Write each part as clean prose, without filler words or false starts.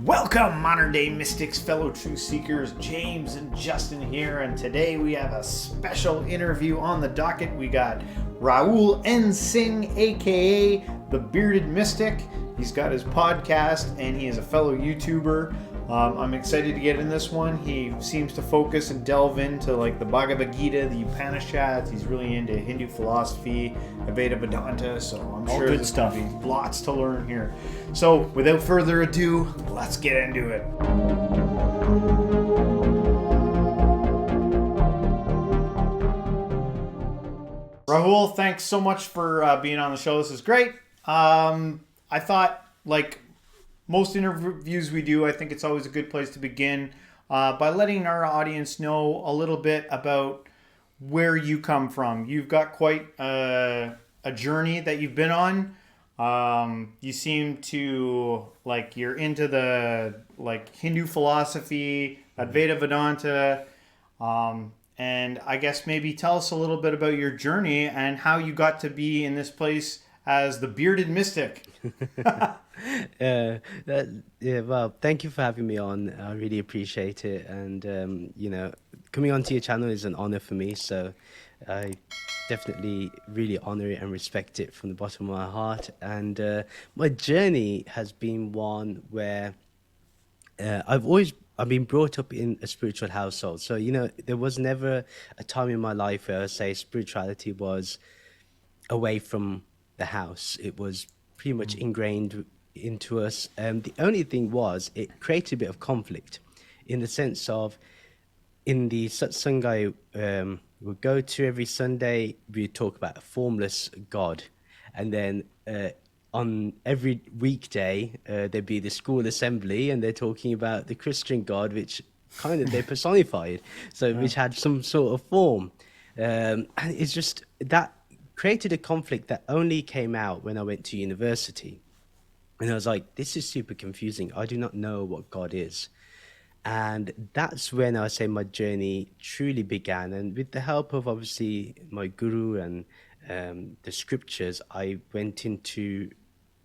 Welcome, modern day mystics, fellow truth seekers. James and Justin here, and today we have a special interview on the docket. We got Rahul N Singh, aka the Bearded Mystic. He's got his podcast and he is a fellow YouTuber. I'm excited to get in this one. He seems to focus and delve into like the Bhagavad Gita, the Upanishads. He's really into Hindu philosophy, Advaita Vedanta. So I'm sure there's going to be lots to learn here. So without further ado, let's get into it. Rahul, thanks so much for being on the show. This is great. I thought, like most interviews we do, I think it's always a good place to begin by letting our audience know a little bit about where you come from. You've got quite a journey that you've been on. You seem to, like, you're into the like Hindu philosophy, Advaita Vedanta, and I guess maybe tell us a little bit about your journey and how you got to be in this place as the Bearded Mystic. Well, thank you for having me on. I really appreciate it. And, coming onto your channel is an honor for me. So I definitely really honor it and respect it from the bottom of my heart. And my journey has been one where I've been brought up in a spiritual household. So, there was never a time in my life where I say spirituality was away from the house. It was pretty much ingrained into us. The only thing was it created a bit of conflict in the sense of in the satsang I would go to every Sunday, we talk about a formless God. And then on every weekday, there'd be the school assembly and they're talking about the Christian God, which kind of they personified, so which had some sort of form. And it's just that created a conflict that only came out when I went to university. And I was like, this is super confusing. I do not know what God is. And that's when I say my journey truly began. And with the help of obviously my guru and the scriptures, I went into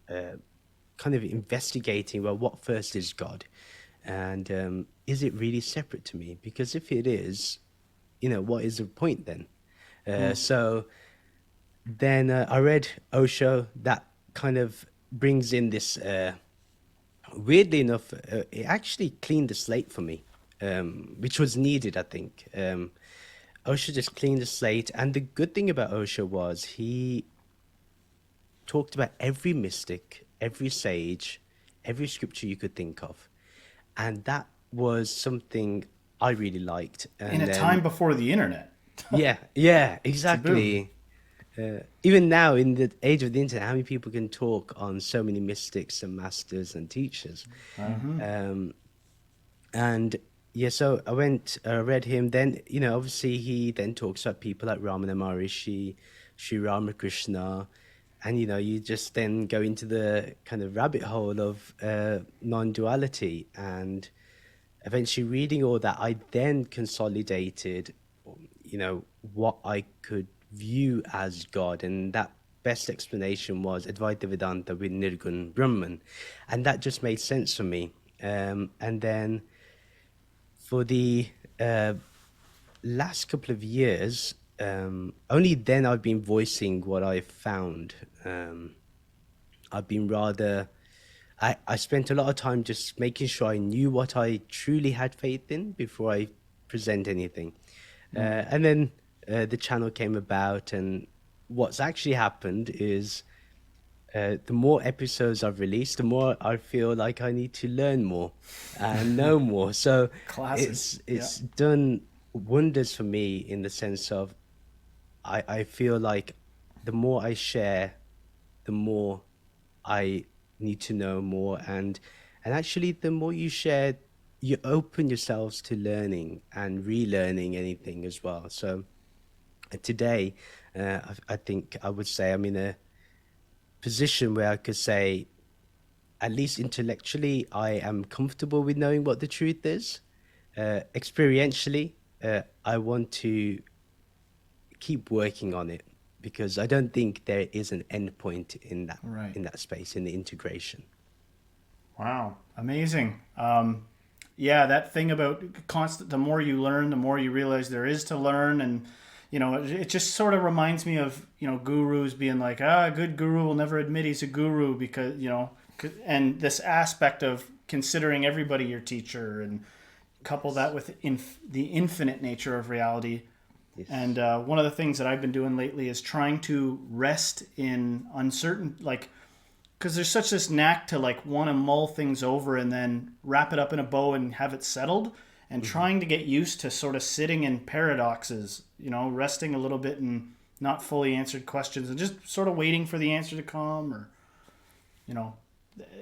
kind of investigating, well, what first is God? And is it really separate to me? Because if it is, what is the point then? So then I read Osho. That kind of brings in this, weirdly enough, it actually cleaned the slate for me, which was needed, I think. Osho just cleaned the slate. And the good thing about Osho was he talked about every mystic, every sage, every scripture you could think of. And that was something I really liked. And in a time before the internet. Yeah, exactly. Even now, in the age of the internet, how many people can talk on so many mystics and masters and teachers? So I read him. Then, obviously he then talks about people like Ramana Maharishi, Sri Ramakrishna, and, you just then go into the kind of rabbit hole of non-duality. And eventually reading all that, I then consolidated, what I could view as God, and that best explanation was Advaita Vedanta with Nirgun Brahman, and that just made sense for me. And then for the last couple of years, only then I've been voicing what I've found. I've been I spent a lot of time just making sure I knew what I truly had faith in before I present anything. And then the channel came about, and what's actually happened is the more episodes I've released, the more I feel like I need to learn more and know more. So it's done wonders for me in the sense of I feel like the more I share, the more I need to know more. And actually, the more you share, you open yourselves to learning and relearning anything as well. So today, I think I would say I'm in a position where I could say, at least intellectually, I am comfortable with knowing what the truth is. Experientially, I want to keep working on it because I don't think there is an end point in that in that space, in the integration. Wow, amazing. Yeah, that thing about constant, the more you learn, the more you realize there is to learn. And, it just sort of reminds me of, gurus being like, a good guru will never admit he's a guru because, and this aspect of considering everybody your teacher and couple that with the infinite nature of reality. Yes. And one of the things that I've been doing lately is trying to rest in uncertain, like, because there's such this knack to like want to mull things over and then wrap it up in a bow and have it settled, and trying to get used to sort of sitting in paradoxes, resting a little bit in not fully answered questions and just sort of waiting for the answer to come, or,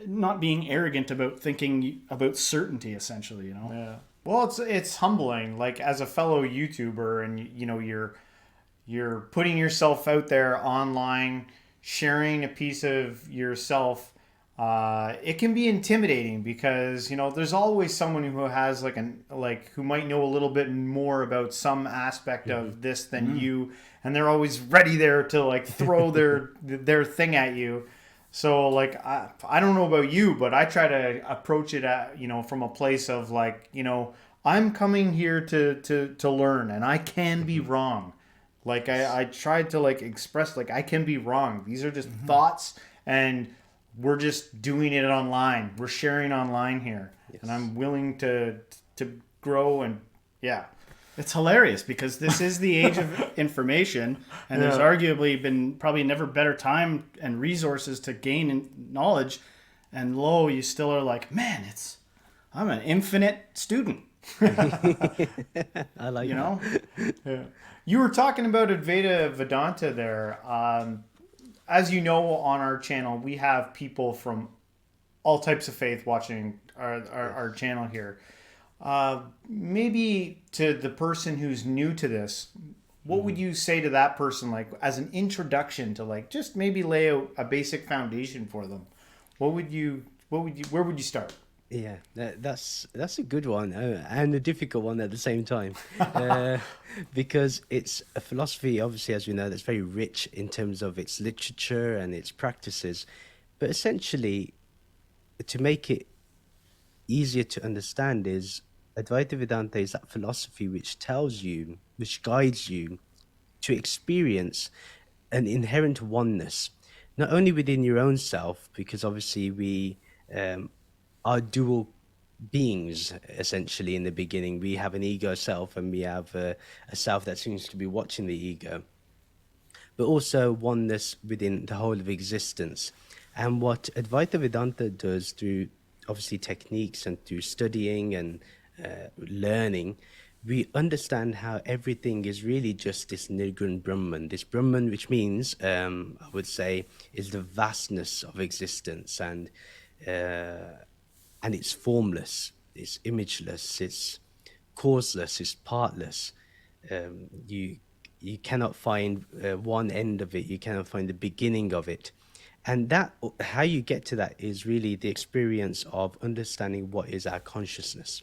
not being arrogant about thinking about certainty, essentially, Yeah. Well, it's humbling, like as a fellow YouTuber, and you're putting yourself out there online, sharing a piece of yourself. It can be intimidating because there's always someone who has who might know a little bit more about some aspect of this than you, and they're always ready there to like throw their thing at you. So like I don't know about you, but I try to approach it at from a place of like I'm coming here to learn, and I can be wrong. Like I tried to like express like I can be wrong. These are just thoughts, and we're just doing it online. We're sharing online here, and I'm willing to grow, and yeah. It's hilarious because this is the age of information, and there's arguably been probably never better time and resources to gain knowledge, and lo, you still are like, man, I'm an infinite student. I like Yeah. You were talking about Advaita Vedanta there. As you know, on our channel, we have people from all types of faith watching our channel here. Maybe to the person who's new to this, what would you say to that person, like as an introduction to like just maybe lay out a basic foundation for them? Where would you start? Yeah, that's a good one, and a difficult one at the same time, because it's a philosophy, obviously, as we know, that's very rich in terms of its literature and its practices. But essentially, to make it easier to understand, is Advaita Vedanta is that philosophy which tells you, which guides you to experience an inherent oneness, not only within your own self, because obviously we are dual beings essentially in the beginning. We have an ego self, and we have a self that seems to be watching the ego, but also oneness within the whole of existence. And what Advaita Vedanta does through obviously techniques and through studying and learning, we understand how everything is really just this Nirgun Brahman. This Brahman, which means, I would say, is the vastness of existence, and it's formless, it's imageless, it's causeless, it's partless. You cannot find one end of it, you cannot find the beginning of it. And that, how you get to that is really the experience of understanding what is our consciousness,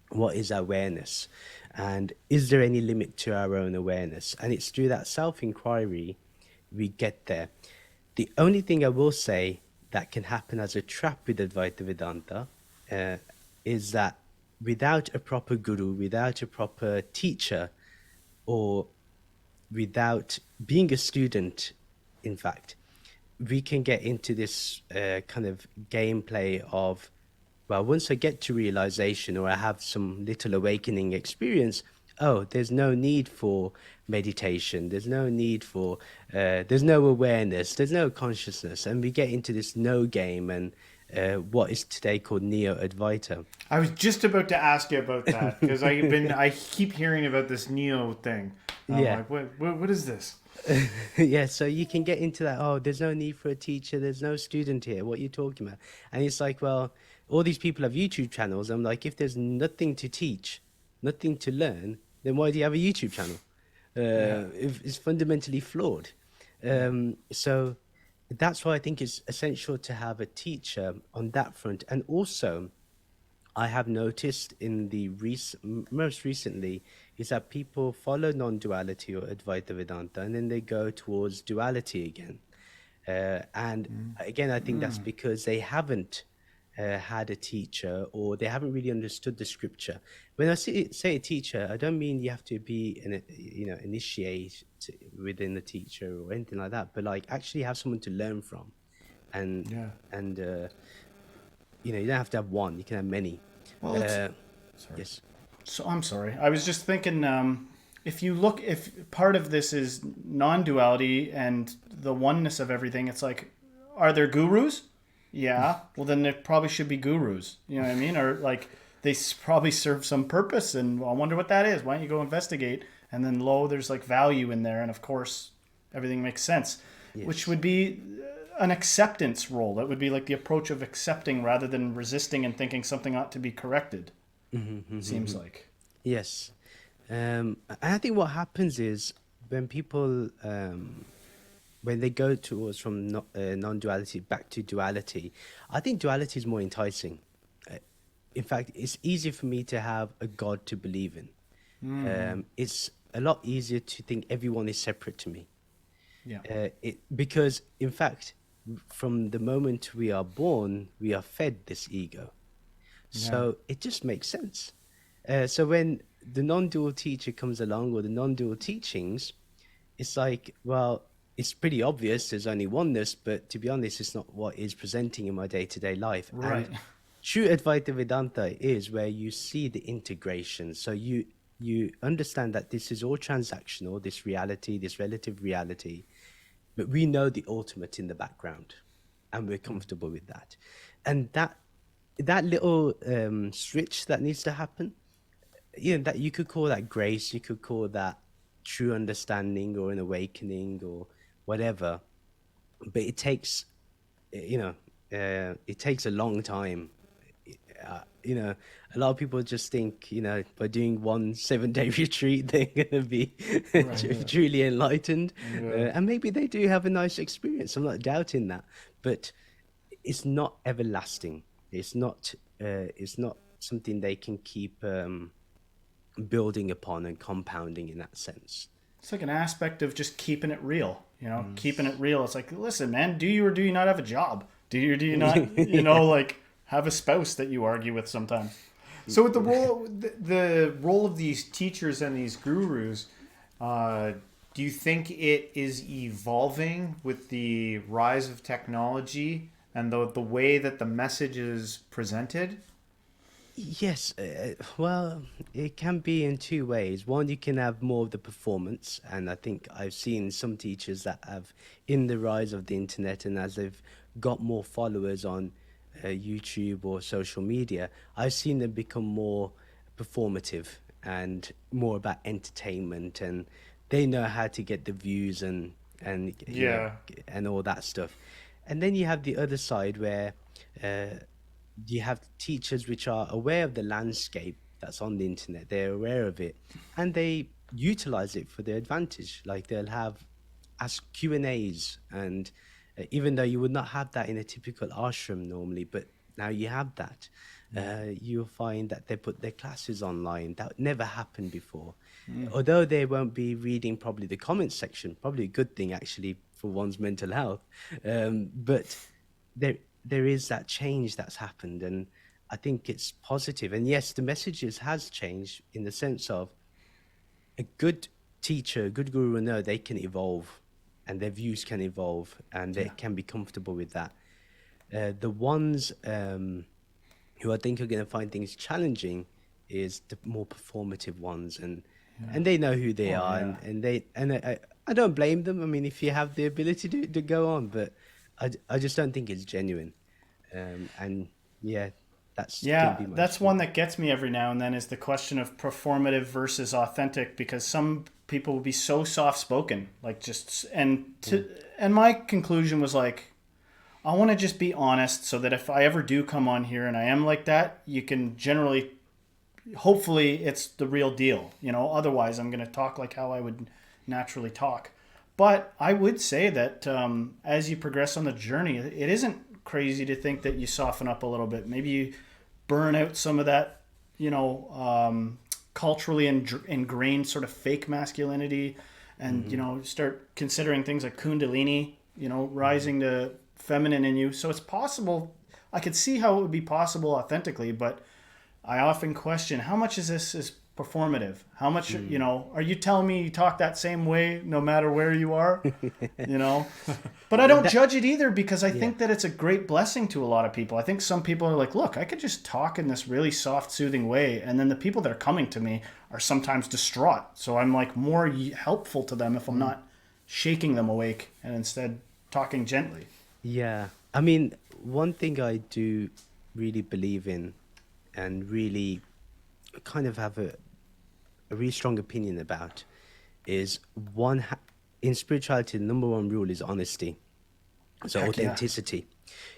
what is awareness, and is there any limit to our own awareness? And it's through that self-inquiry we get there. The only thing I will say that can happen as a trap with Advaita Vedanta is that without a proper guru, without a proper teacher, or without being a student, in fact, we can get into this kind of gameplay of, well, once I get to realization or I have some little awakening experience, oh, there's no need for meditation, there's no need for, there's no awareness, there's no consciousness. And we get into this no game and what is today called Neo-Advaita. I was just about to ask you about that because I keep hearing about this Neo thing. Yeah. Like, what is this? Yeah, so you can get into that, oh, there's no need for a teacher, there's no student here, what are you talking about? And it's like, well, all these people have YouTube channels. I'm like, if there's nothing to teach, nothing to learn, then why do you have a YouTube channel? If it's fundamentally flawed. So that's why I think it's essential to have a teacher on that front. And also, I have noticed in the most recently is that people follow non-duality or Advaita Vedanta, and then they go towards duality again. And again, I think that's because they haven't had a teacher, or they haven't really understood the scripture. When I say a teacher, I don't mean you have to be initiate within the teacher or anything like that, but like actually have someone to learn from, and Yeah. and you don't have to have one; you can have many. Well, sorry. Yes. So I'm sorry. I was just thinking, if part of this is non-duality and the oneness of everything, it's like, are there gurus? Yeah. Well, then there probably should be gurus. You know what I mean? Or like they probably serve some purpose, and I wonder what that is. Why don't you go investigate? And then there's like value in there, and of course, everything makes sense. Yes. Which would be an acceptance role. That would be like the approach of accepting rather than resisting and thinking something ought to be corrected. Seems like. Yes. And I think what happens is when people, when they go towards from non-duality back to duality, I think duality is more enticing. In fact, it's easier for me to have a God to believe in. It's a lot easier to think everyone is separate to me. Yeah. Because, in fact, from the moment we are born, we are fed this ego. So it just makes sense. So when the non-dual teacher comes along, or the non-dual teachings, it's like, well, it's pretty obvious there's only oneness, but to be honest, it's not what is presenting in my day-to-day life. Right. And true Advaita Vedanta is where you see the integration. So you understand that this is all transactional, this reality, this relative reality, but we know the ultimate in the background, and we're comfortable with that. And that little switch that needs to happen, that you could call that grace, you could call that true understanding or an awakening or whatever, but it takes it takes a long time. A lot of people just think by doing one 7-day retreat they're gonna be truly enlightened, and maybe they do have a nice experience, I'm not doubting that, but it's not everlasting. It's not something they can keep building upon and compounding in that sense. It's like an aspect of just keeping it real, keeping it real. It's like, listen, man, do you or do you not have a job? Do you not, like have a spouse that you argue with sometimes? So with the role of these teachers and these gurus, do you think it is evolving with the rise of technology and the way that the message is presented? Yes, well, it can be in two ways. One, you can have more of the performance, and I think I've seen some teachers that have, in the rise of the internet and as they've got more followers on YouTube or social media, I've seen them become more performative and more about entertainment, and they know how to get the views and and all that stuff. And then you have the other side where you have teachers which are aware of the landscape that's on the internet. They're aware of it, and they utilize it for their advantage. Like they'll have ask Q&As, and even though you would not have that in a typical ashram normally, but now you have that. You'll find that they put their classes online. That never happened before. Although they won't be reading probably the comments section, probably a good thing actually for one's mental health. But there is that change that's happened, and I think it's positive. And yes, the messages has changed in the sense of a good teacher, a good guru will know they can evolve, and their views can evolve, and they can be comfortable with that. The ones who I think are going to find things challenging is the more performative ones, and they know who they are, and I don't blame them. I mean, if you have the ability to go on, but I just don't think it's genuine. And that's one that gets me every now and then, is the question of performative versus authentic, because some people will be so soft-spoken, like and my conclusion was like, I want to just be honest, so that if I ever do come on here and I am like that, you can generally, hopefully it's the real deal, otherwise I'm going to talk like how I would naturally talk. But I would say that as you progress on the journey, it isn't crazy to think that you soften up a little bit. Maybe you burn out some of that, culturally ingrained sort of fake masculinity, and start considering things like Kundalini, rising to feminine in you. So it's possible. I could see how it would be possible authentically, but I often question how much is this is performative? How much, are you telling me you talk that same way no matter where you are? But I don't judge it either, because I think that it's a great blessing to a lot of people. I think some people are like, look, I could just talk in this really soft, soothing way. And then the people that are coming to me are sometimes distraught. So I'm like more helpful to them if I'm not shaking them awake and instead talking gently. Yeah. I mean, one thing I do really believe in and really kind of have a really strong opinion about is in spirituality, the number one rule is honesty. So authenticity.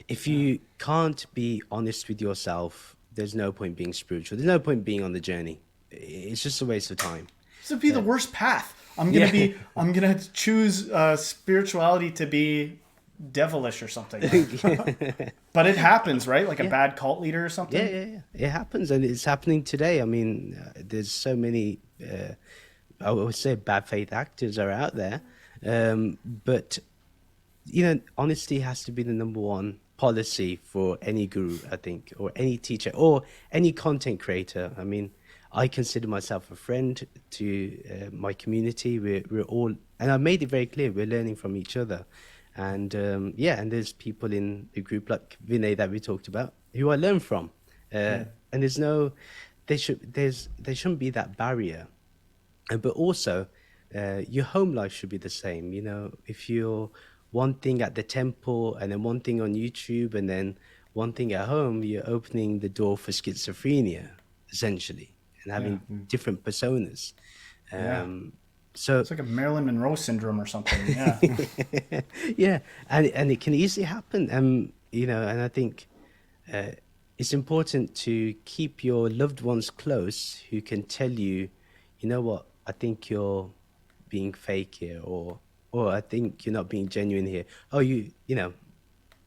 If you can't be honest with yourself, there's no point being spiritual. There's no point being on the journey. It's just a waste of time. This would be the worst path. I'm gonna choose spirituality to be devilish or something. But it happens, right? Like a bad cult leader or something. Yeah. It happens, and it's happening today. I mean, there's so many, I would say, bad faith actors are out there. But, honesty has to be the number one policy for any guru, I think, or any teacher, or any content creator. I mean, I consider myself a friend to my community. We're all, and I made it very clear, we're learning from each other. And and there's people in the group like Vinay that we talked about who I learn from. And there shouldn't be that barrier. But also, your home life should be the same. If you're one thing at the temple and then one thing on YouTube and then one thing at home, you're opening the door for schizophrenia, essentially, and having different personas. So it's like a Marilyn Monroe syndrome or something. Yeah. Yeah, and it can easily happen. And I think it's important to keep your loved ones close who can tell you, you know what, I think you're being fake here, or I think you're not being genuine here. Oh,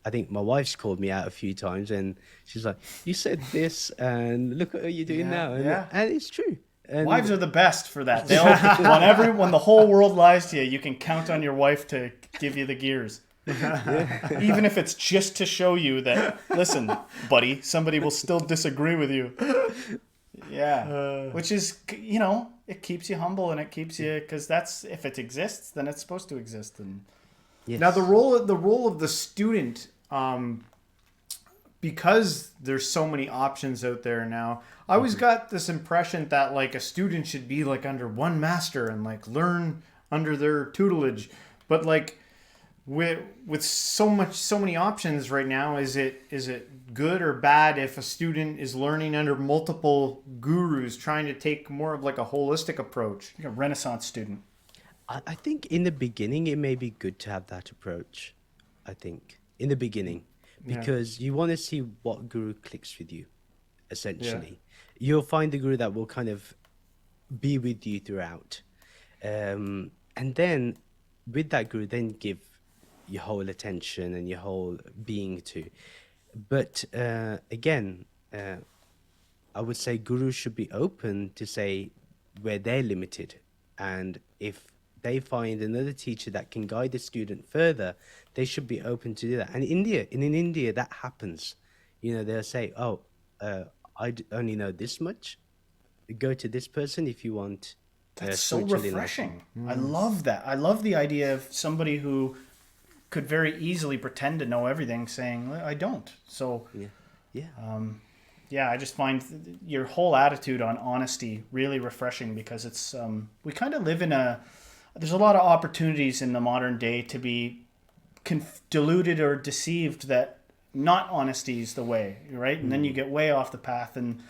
I think my wife's called me out a few times and she's like, you said this and look at what you're doing now. And it's true. And wives are the best for that. They'll when the whole world lies to you, you can count on your wife to give you the gears. Even if it's just to show you that, listen, buddy, somebody will still disagree with you. Yeah. Which is, it keeps you humble, and it keeps you, because that's, if it exists, then it's supposed to exist. And yes. Now the role of the student, because there's so many options out there now, I always got this impression that like a student should be like under one master and like learn under their tutelage. But like with so many options right now, is it good or bad if a student is learning under multiple gurus, trying to take more of like a holistic approach? Like a Renaissance student. I think in the beginning it may be good to have that approach. I think in the beginning, because you want to see what guru clicks with you, essentially. You'll find the guru that will kind of be with you throughout. And then with that guru, then give your whole attention and your whole being to. But again, I would say gurus should be open to say where they're limited. And if they find another teacher that can guide the student further, they should be open to do that. And in India, that happens. They'll say, oh, I only know this much. Go to this person if you want. That's so refreshing. I love that. I love the idea of somebody who could very easily pretend to know everything saying, I don't. So, I just find your whole attitude on honesty really refreshing, because it's, we kind of live in there's a lot of opportunities in the modern day to be deluded or deceived that not honesty is the way, right? And then you get way off the path. And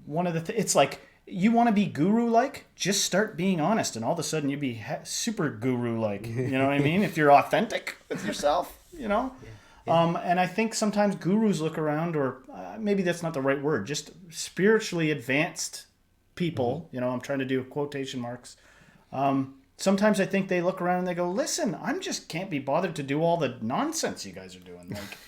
one of the it's like, you want to be guru-like, just start being honest, and all of a sudden you'd be super guru-like. You know what I mean? If you're authentic with yourself, And I think sometimes gurus look around, or maybe that's not the right word, just spiritually advanced people, I'm trying to do quotation marks. Sometimes I think they look around and they go, listen, I just can't be bothered to do all the nonsense you guys are doing. Like,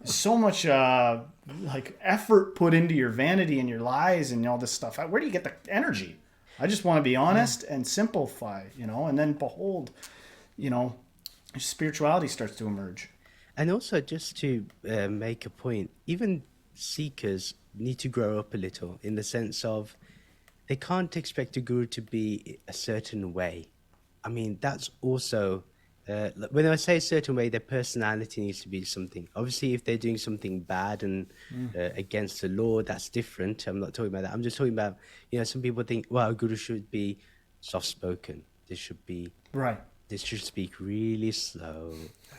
so much effort put into your vanity and your lies and all this stuff. Where do you get the energy? I just want to be honest and simplify, and then behold, spirituality starts to emerge. And also, just to make a point, even seekers need to grow up a little in the sense of they can't expect a guru to be a certain way. I mean, that's also, when I say a certain way, their personality needs to be something. Obviously, if they're doing something bad and against the law, that's different. I'm not talking about that. I'm just talking about, some people think, well, a guru should be soft-spoken. Right. They should speak really slow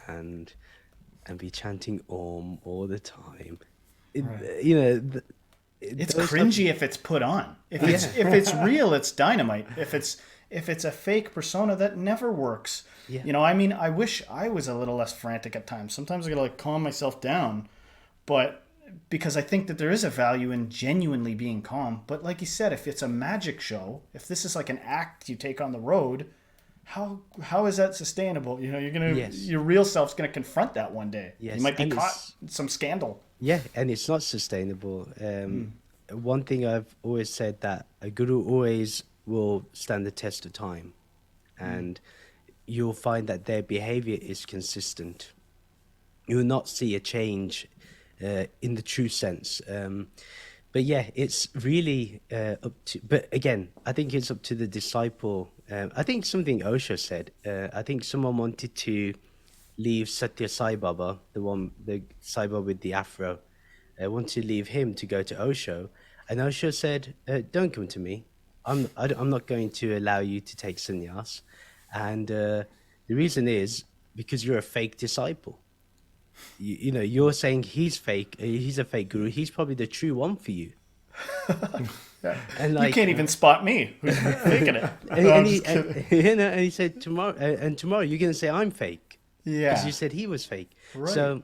and be chanting Om all the time. Right. It's Those cringy if it's put on. If it's real, it's dynamite. If it's a fake persona, that never works. Yeah. I mean, I wish I was a little less frantic at times. Sometimes I gotta calm myself down, but because I think that there is a value in genuinely being calm. But like you said, if it's a magic show, if this is like an act you take on the road, how is that sustainable? Your real self's gonna confront that one day. Yes. You might be caught in some scandal. Yeah, and it's not sustainable. One thing I've always said, that a guru always will stand the test of time, and you'll find that their behavior is consistent. You will not see a change in the true sense. But yeah, it's really up to. But again, I think it's up to the disciple. I think something Osho said. I think someone wanted to leave Satya Sai Baba, the Sai Baba with the afro. Want to leave him to go to Osho, and Osho said, "Don't come to me. I'm not going to allow you to take sannyas." And the reason is because you're a fake disciple. You're saying he's fake. He's a fake guru. He's probably the true one for you. And you can't even spot me who's faking it. And he said tomorrow you're going to say I'm fake. Yeah, because you said he was fake. Right. So,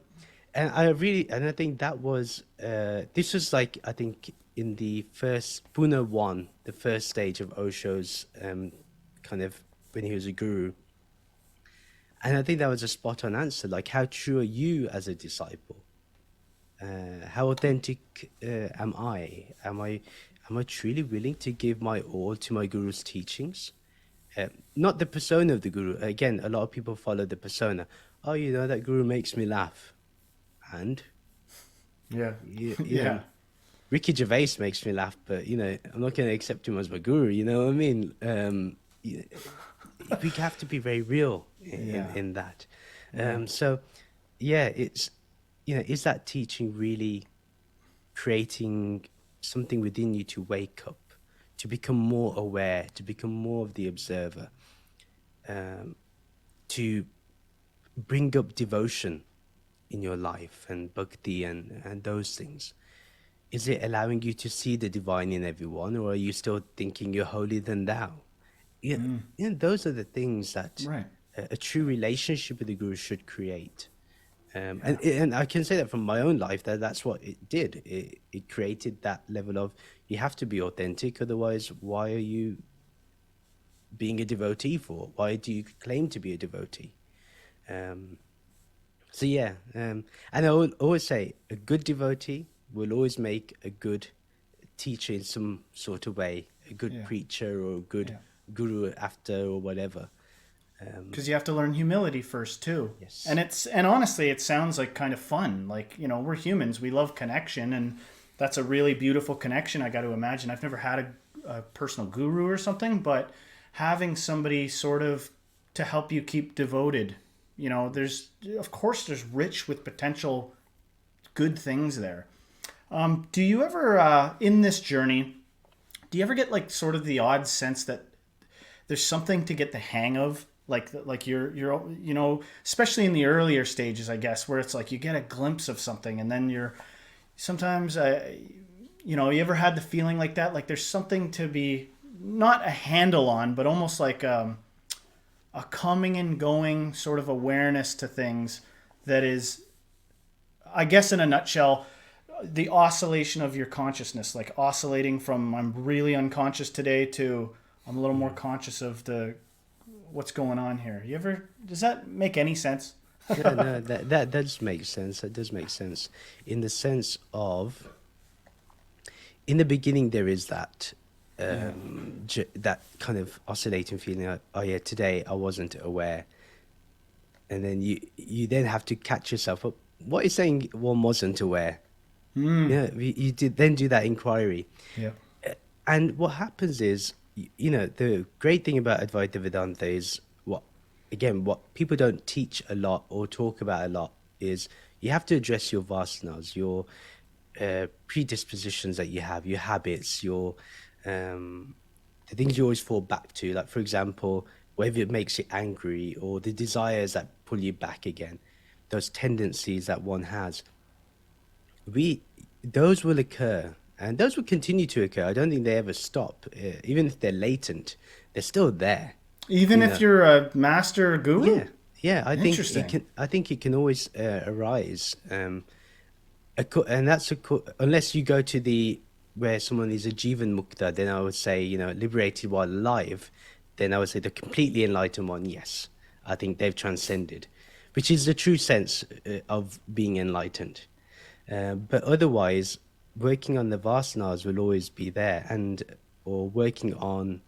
and I think that was this was like, I think in the first Pune 1, the first stage of Osho's kind of when he was a guru. And I think that was a spot on answer. Like, how true are you as a disciple? How authentic am I? Am I truly willing to give my all to my guru's teachings? Not the persona of the guru. Again, a lot of people follow the persona. Oh, that guru makes me laugh. And? Yeah. Yeah. Ricky Gervais makes me laugh, but, I'm not going to accept him as my guru. You know what I mean? We have to be very real in that. So, yeah, it's, is that teaching really creating something within you to wake up, to become more aware, to become more of the observer, to bring up devotion in your life and bhakti and those things? Is it allowing you to see the divine in everyone, or are you still thinking you're holier than thou? Those are the things that a true relationship with the guru should create. And I can say that from my own life, that's what it did. It created that level of, you have to be authentic, otherwise why are you being a devotee for? Why do you claim to be a devotee? And I always say a good devotee will always make a good teacher in some sort of way, a good preacher or a good guru after or whatever. Because you have to learn humility first too. Yes. And honestly, it sounds like kind of fun. Like, we're humans, we love connection, and that's a really beautiful connection. I got to imagine. I've never had a personal guru or something, but having somebody sort of to help you keep devoted, there's rich with potential good things there. Do you ever, in this journey, do you ever get like sort of the odd sense that there's something to get the hang of? Like you're especially in the earlier stages, I guess, where it's like you get a glimpse of something, and then you're sometimes, you ever had the feeling like that? Like there's something to be, not a handle on, but almost like a coming and going sort of awareness to things that is, I guess in a nutshell, the oscillation of your consciousness, like oscillating from I'm really unconscious today to I'm a little more conscious of what's going on here. Does that make any sense? No, that does make sense. That does make sense in the sense of, in the beginning there is that that kind of oscillating feeling. Today I wasn't aware. and then you then have to catch yourself up. What is saying one wasn't aware? Yeah, you did then do that inquiry. Yeah. And what happens is, the great thing about Advaita Vedanta is what people don't teach a lot or talk about a lot is you have to address your vasanas, your predispositions that you have, your habits, the things you always fall back to. Like, for example, whether it makes you angry or the desires that pull you back again, those tendencies that one has. Those will occur and those will continue to occur. I don't think they ever stop. Even if they're latent, they're still there. Even if you're a master guru? Yeah, I think Interesting. I think it can always arise. And that's unless you go to where someone is a Jivan Mukta, then I would say, liberated while alive, then I would say the completely enlightened one, yes. I think they've transcended, which is the true sense of being enlightened. But otherwise, working on the vasanas will always be there, or working on,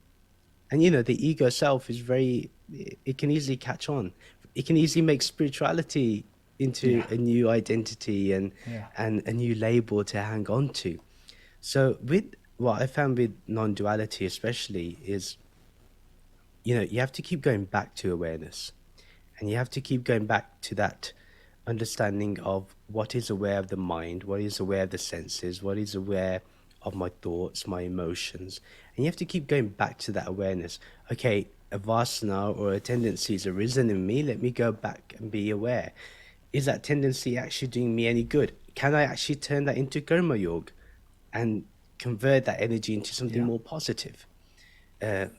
and the ego self is it can easily catch on. It can easily make spirituality into a new identity and a new label to hang on to. So with what I found with non-duality especially is, you have to keep going back to awareness, and you have to keep going back to that understanding of what is aware of the mind, what is aware of the senses, what is aware of my thoughts, my emotions. And you have to keep going back to that awareness. Okay, a vasana or a tendency has arisen in me. Let me go back and be aware. Is that tendency actually doing me any good? Can I actually turn that into karma yoga and convert that energy into something more positive? If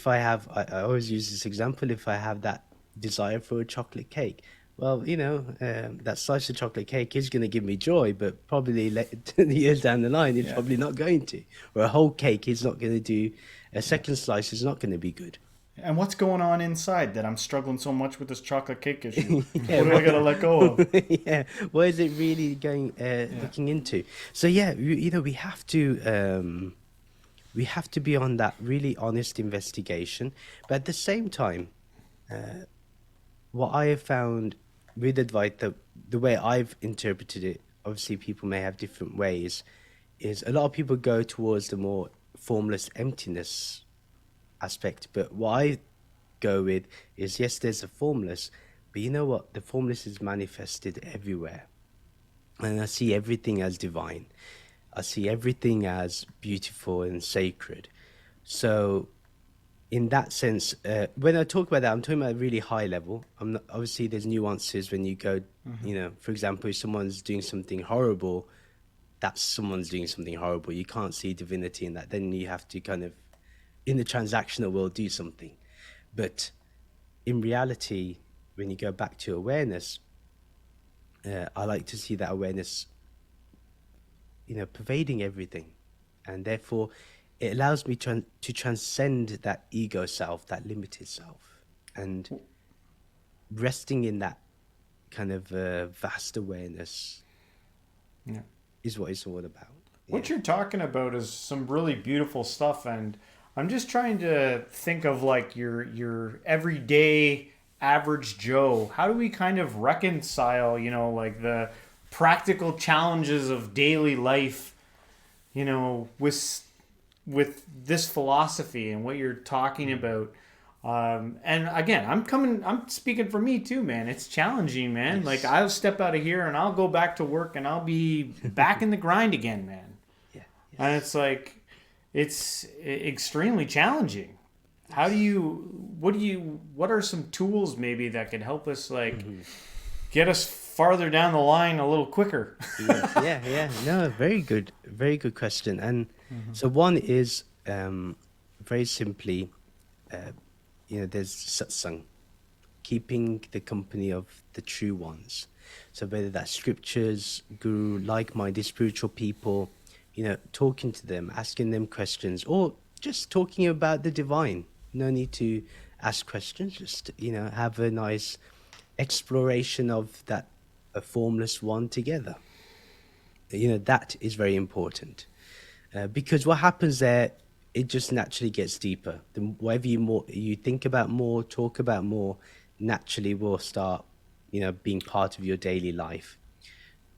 I have, I always use this example, if I have that desire for a chocolate cake, well, that slice of chocolate cake is going to give me joy, but probably years down the line, it's probably not going to. Or a whole cake is not going to do, a second slice is not going to be good. And what's going on inside that I'm struggling so much with this chocolate cake issue? What do I got to let go of? Yeah, what is it really looking into? So we have to be on that really honest investigation, but at the same time, what I have found with Advaita, the way I've interpreted it, obviously people may have different ways, is a lot of people go towards the more formless emptiness aspect. But what I go with is, yes, there's a formless, but you know what? The formless is manifested everywhere. And I see everything as divine. I see everything as beautiful and sacred. So in that sense, when I talk about that, I'm talking about a really high level. I'm not, obviously, there's nuances when you go, for example, if someone's doing something horrible, that's someone's doing something horrible. You can't see divinity in that. Then you have to kind of, in the transactional world, do something. But in reality, when you go back to awareness, I like to see that awareness, pervading everything. And therefore, it allows me to transcend that ego self, that limited self, and resting in that kind of vast awareness is what it's all about. What you're talking about is some really beautiful stuff, and I'm just trying to think of like your everyday average Joe. How do we kind of reconcile, like the practical challenges of daily life, with this philosophy and what you're talking about? And again, I'm speaking for me too, man. It's challenging, man. Yes. Like, I'll step out of here and I'll go back to work and I'll be back in the grind again, man. Yeah. Yes. And it's like, it's extremely challenging. What are some tools maybe that could help us get us farther down the line a little quicker? Yeah. No, very good question. And so one is very simply, there's satsang, keeping the company of the true ones. So whether that's scriptures, guru, like-minded spiritual people, talking to them, asking them questions, or just talking about the divine. No need to ask questions, just, have a nice exploration of that a formless one together. That is very important. Because what happens there, it just naturally gets deeper. Whatever you think about more, talk about more, naturally will start, being part of your daily life.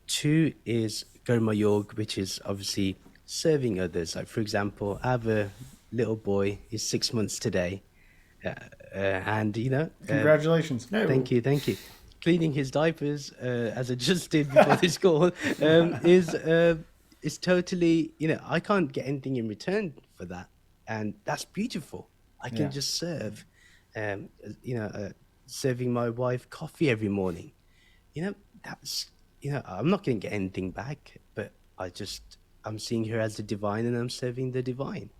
Two is Karma Yoga, which is obviously serving others. Like, for example, I have a little boy, he's 6 months today. And, Congratulations. thank you, thank you. Cleaning his diapers, as I just did before this call, is totally, I can't get anything in return for that. And that's beautiful. I can just serve, um, serving my wife coffee every morning. That's, I'm not going to get anything back, but I'm seeing her as the divine and I'm serving the divine.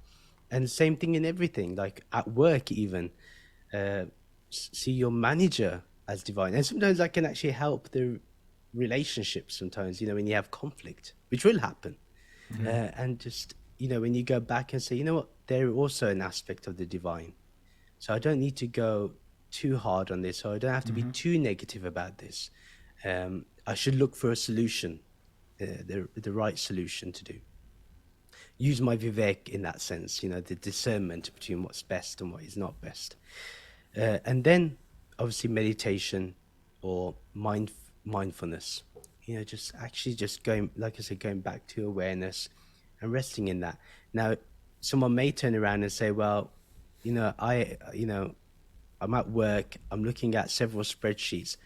And the same thing in everything, like at work even, see your manager as divine. And sometimes that can actually help the relationship sometimes, when you have conflict, which will happen. And just, when you go back and say, you know what, they're also an aspect of the divine. So I don't need to go too hard on this, or I don't have to be too negative about this. I should look for a solution, the right solution to do. Use my vivek in that sense, the discernment between what's best and what is not best. And then obviously meditation or mindfulness, just going, like I said, going back to awareness and resting in that. Now, someone may turn around and say, well, I'm at work, I'm looking at several spreadsheets.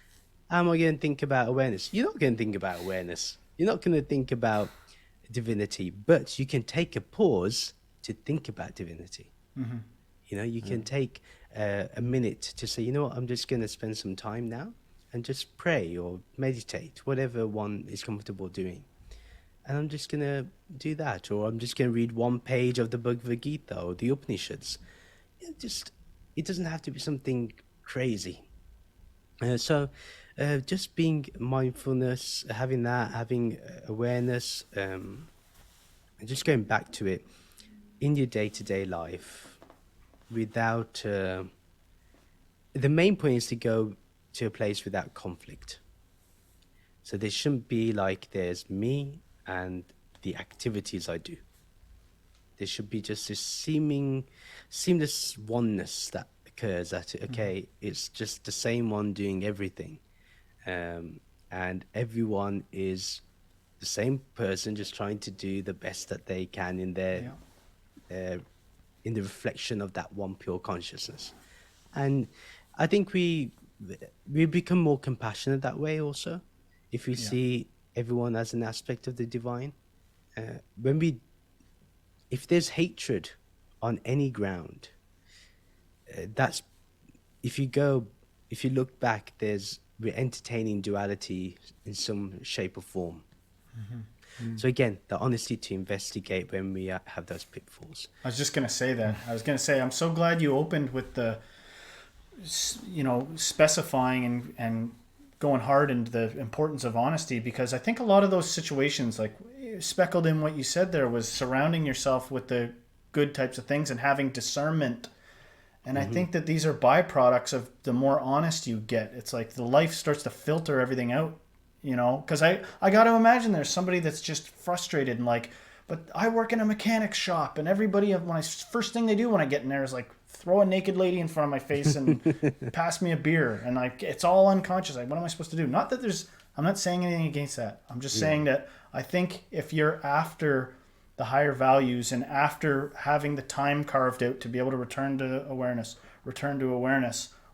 How am I going to think about awareness? You're not going to think about awareness. You're not going to think about divinity, but you can take a pause to think about divinity. You can take a minute to say, you know what, I'm just going to spend some time now and just pray or meditate, whatever one is comfortable doing. And I'm just going to do that, or I'm just going to read one page of the Bhagavad Gita or the Upanishads. It doesn't have to be something crazy. So just being mindfulness, having awareness, and just going back to it in your day-to-day life without... the main point is to go to a place without conflict. So there shouldn't be like there's me and the activities I do. There should be just this seamless oneness that occurs, that, okay, it's just the same one doing everything. And everyone is the same person just trying to do the best that they can in their in the reflection of that one pure consciousness. And I think we become more compassionate that way also, if we see everyone as an aspect of the divine. If there's hatred on any ground, if you look back, we're entertaining duality in some shape or form. So again, the honesty to investigate when we have those pitfalls. I was just going to say that. I'm so glad you opened with the, specifying and going hard into the importance of honesty, because I think a lot of those situations, like speckled in what you said there, was surrounding yourself with the good types of things and having discernment. And I think that these are byproducts of the more honest you get. It's like the life starts to filter everything out, because I got to imagine there's somebody that's just frustrated and like, but I work in a mechanic's shop and everybody, first thing they do when I get in there is like throw a naked lady in front of my face and pass me a beer. And like, it's all unconscious. Like, what am I supposed to do? Not that I'm not saying anything against that. I'm just saying that I think if you're after the higher values and after having the time carved out to be able to return to awareness,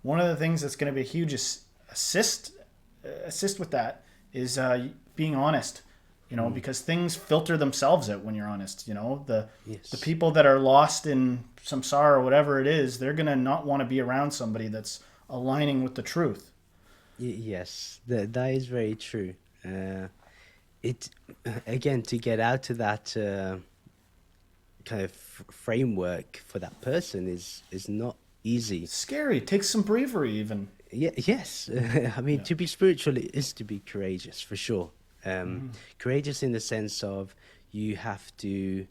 one of the things that's going to be a huge assist with that is being honest, because things filter themselves out when you're honest. The people that are lost in samsara or whatever it is, they're going to not want to be around somebody that's aligning with the truth. Yes, that is very true. Again, to get out of that kind of framework for that person is not easy. It's scary. It takes some bravery even. Yes. I mean, to be spiritual is to be courageous, for sure. Courageous in the sense of you have to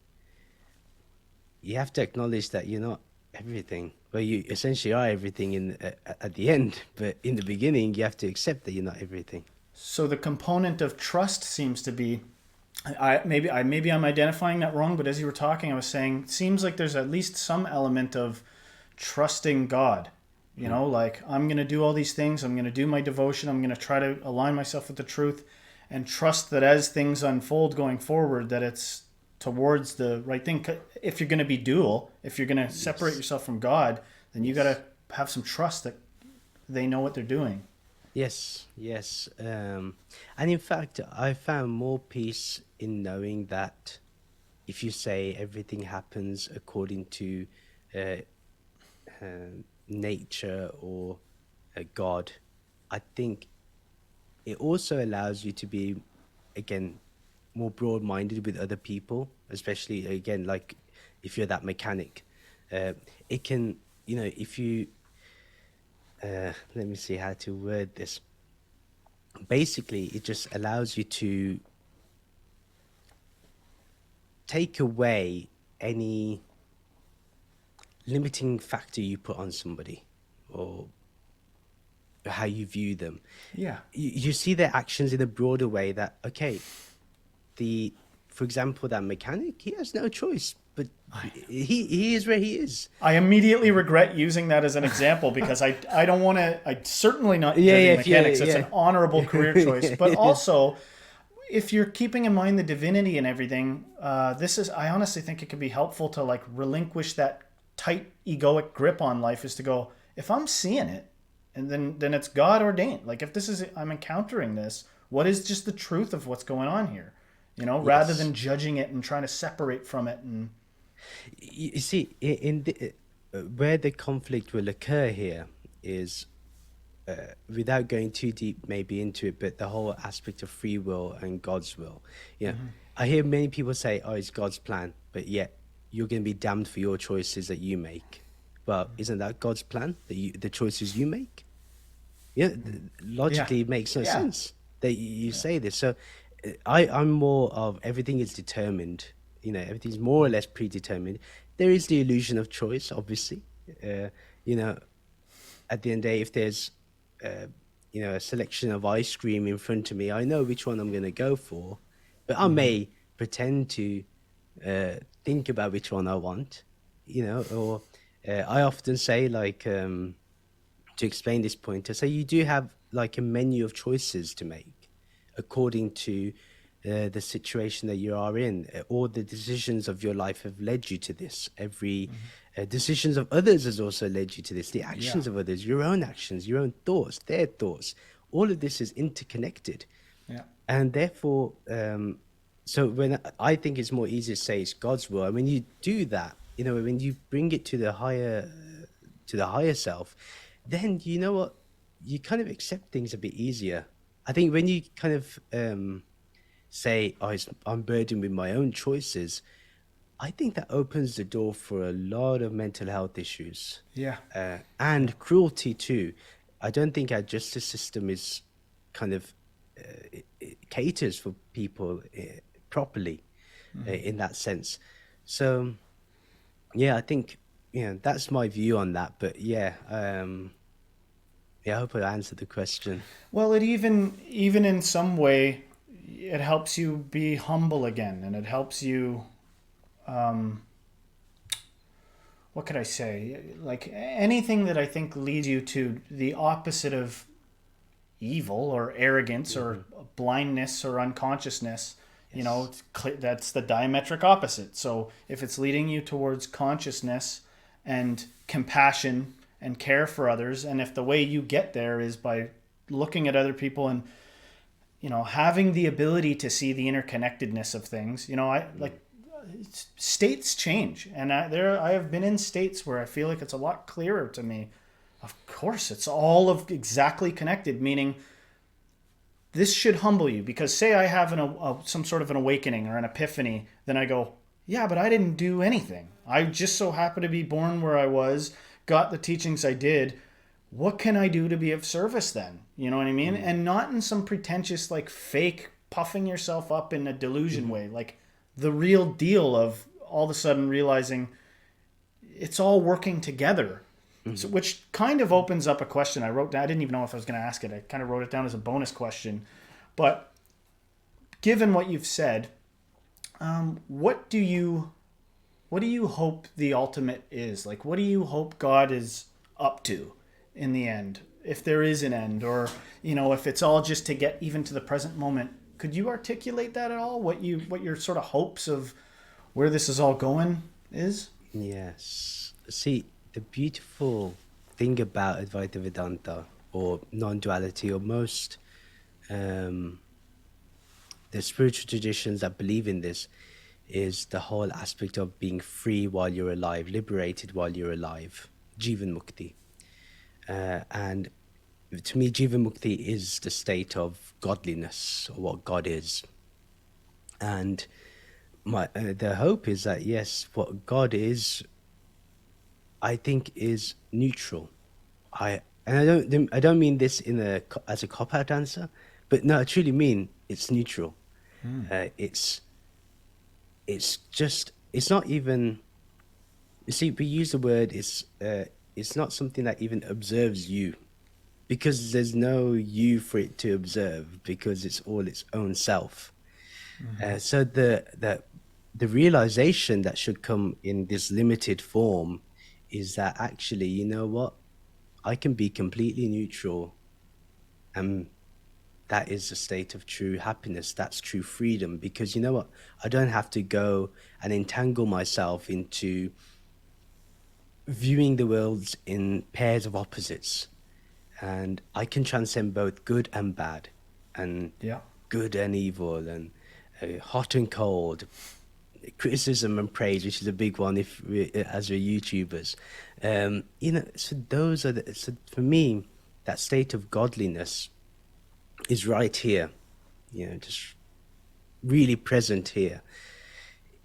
acknowledge that you're not everything. Well, you essentially are everything at the end, but in the beginning, you have to accept that you're not everything. So the component of trust seems to be maybe I'm identifying that wrong, but as you were talking, I was saying it seems like there's at least some element of trusting God. You know, like I'm going to do all these things. I'm going to do my devotion. I'm going to try to align myself with the truth and trust that as things unfold going forward, that it's towards the right thing. If you're going to be dual, if you're going to separate yourself from God, then you got to have some trust that they know what they're doing. Yes, yes. And in fact, I found more peace in knowing that if you say everything happens according to uh, nature or God, I think it also allows you to be, again, more broad-minded with other people, especially, again, like if you're that mechanic. It can, if you, let me see how to word this. Basically, it just allows you to take away any limiting factor you put on somebody or how you view them. Yeah. You see their actions in a broader way that, okay, for example, that mechanic, he has no choice, but he is where he is. I immediately regret using that as an example because I don't want to. I certainly not judging mechanics. It's an honorable career choice, but also if you're keeping in mind the divinity and everything, I honestly think it could be helpful to like relinquish that tight egoic grip on life, is to go, if I'm seeing it, and then it's God ordained. Like if I'm encountering this, what is just the truth of what's going on here? Rather than judging it and trying to separate from it. And you see, where the conflict will occur here is, without going too deep maybe into it, but the whole aspect of free will and God's will. I hear many people say, oh, it's God's plan, but yet you're going to be damned for your choices that you make. Well, isn't that God's plan, the choices you make? Logically, it makes no sense that you say this. So I'm more of everything is determined. Everything's more or less predetermined. There is the illusion of choice, obviously. At the end of the day, if there's a selection of ice cream in front of me, I know which one I'm going to go for, but I may pretend to think about which one I want. Or I often say, like, to explain this point, I say you do have like a menu of choices to make according to the situation that you are in. All the decisions of your life have led you to this. Every decisions of others has also led you to this. The actions of others, your own actions, your own thoughts, their thoughts, all of this is interconnected. Yeah. And therefore, so when I think it's more easy to say it's God's will, and when you do that, when you bring it to the higher self, then you know what, you kind of accept things a bit easier. I think when you kind of say, oh, I'm burdened with my own choices, I think that opens the door for a lot of mental health issues. Yeah. And cruelty too. I don't think our justice system is kind of it caters for people properly in that sense. So, I think that's my view on that. But I hope I answered the question. Well, it even in some way, it helps you be humble again, and it helps you. What could I say? Like anything that I think leads you to the opposite of evil or arrogance or blindness or unconsciousness, that's the diametric opposite. So if it's leading you towards consciousness and compassion and care for others, and if the way you get there is by looking at other people and having the ability to see the interconnectedness of things, states change, and I have been in states where I feel like it's a lot clearer to me. Of course, it's all of exactly connected, meaning this should humble you, because say I have some sort of an awakening or an epiphany, then I go, yeah, but I didn't do anything. I just so happened to be born where I was, got the teachings I did. What can I do to be of service then? You know what I mean? And not in some pretentious, like fake puffing yourself up in a delusion way, like the real deal of all of a sudden realizing it's all working together. So, which kind of opens up a question I wrote down. I didn't even know if I was going to ask it. I kind of wrote it down as a bonus question. But given what you've said, What do you hope the ultimate is? Like, what do you hope God is up to in the end? If there is an end, or, if it's all just to get even to the present moment, could you articulate that at all? What your sort of hopes of where this is all going is? Yes. See, the beautiful thing about Advaita Vedanta or non-duality, or most the spiritual traditions that believe in this, is the whole aspect of being free while you're alive, liberated while you're alive, Jivan Mukti. And to me, Jivan Mukti is the state of godliness, or what God is. And the hope is that, yes, what God is, I think, is neutral. I don't mean this as a cop-out answer, but no, I truly mean it's neutral. It's not even, you see, we use the word, it's not something that even observes you, because there's no you for it to observe, because it's all its own self. So the realization that should come in this limited form is that, actually, you know what, I can be completely neutral, and that is a state of true happiness. That's true freedom, because you know what, I don't have to go and entangle myself into viewing the worlds in pairs of opposites, and I can transcend both good and bad, and Yeah. good and evil, and hot and cold, criticism and praise, which is a big one as we're YouTubers. So those are so for me, that state of godliness is right here, just really present here.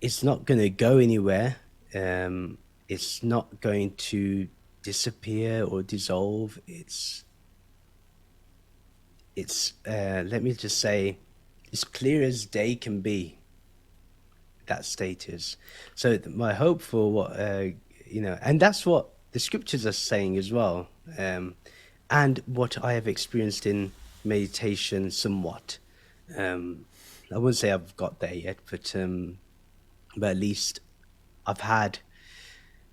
It's not going to go anywhere. It's not going to disappear or dissolve. It's let me just say, as clear as day can be, that state is. So my hope for what, and that's what the scriptures are saying as well, and what I have experienced in meditation somewhat. I wouldn't say I've got there yet, but at least I've had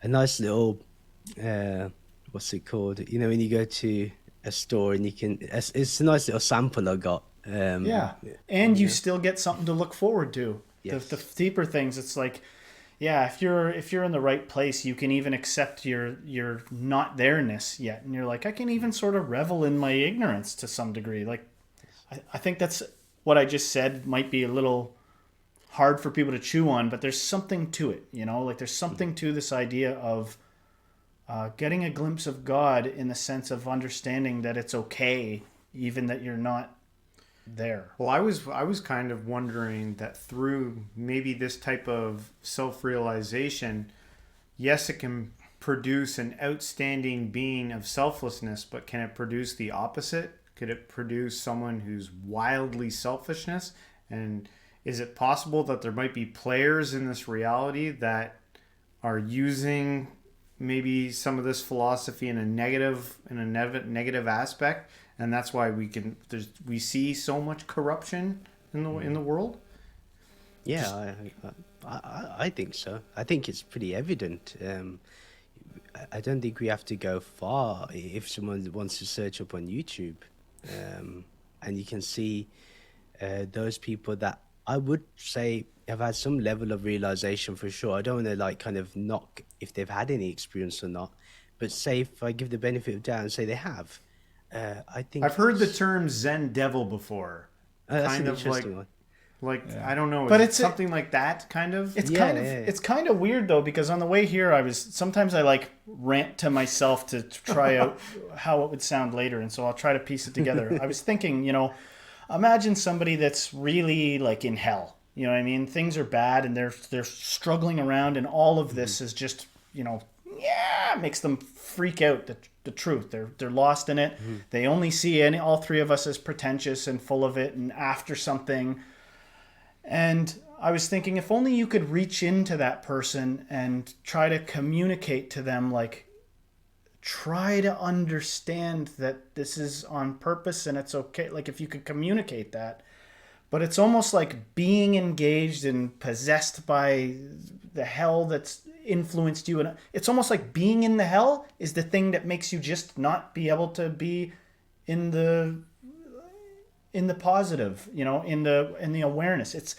a nice little, what's it called? When you go to a store and it's a nice little sample I got. Yeah. And you still get something to look forward to. Yes. The deeper things, it's like, yeah, if you're in the right place, you can even accept your not there-ness yet. And you're like, I can even sort of revel in my ignorance to some degree. Like, I think that's what I just said might be a little hard for people to chew on, but there's something to it, like there's something to this idea of getting a glimpse of God, in the sense of understanding that it's okay, even that you're not there. Well, I was kind of wondering that through maybe this type of self-realization, yes, it can produce an outstanding being of selflessness, but can it produce the opposite? Could it produce someone who's wildly selfishness? And is it possible that there might be players in this reality that are using maybe some of this philosophy in a negative aspect, and that's why we see so much corruption in the world? Yeah, I think so. I think it's pretty evident. I don't think we have to go far. If someone wants to search up on YouTube, and you can see those people that I would say have had some level of realization, for sure. I don't want to kind of knock if they've had any experience or not, but say, if I give the benefit of doubt and say they have, I think I've heard the term Zen devil before. that's kind an of interesting one. I don't know, But is it it's something like that kind of. It's kind of weird though, because on the way here, sometimes I rant to myself to try out how it would sound later, and so I'll try to piece it together. I was thinking, imagine somebody that's really in hell. You know what I mean? Things are bad and they're struggling around, and all of this is just, makes them freak out. The truth. They're lost in it. They only see all three of us as pretentious and full of it and after something. And I was thinking, if only you could reach into that person and try to communicate to them, try to understand that this is on purpose and it's okay. If you could communicate that, but it's almost like being engaged and possessed by the hell that's influenced you. And it's almost like being in the hell is the thing that makes you just not be able to be in the positive, you know, in the awareness.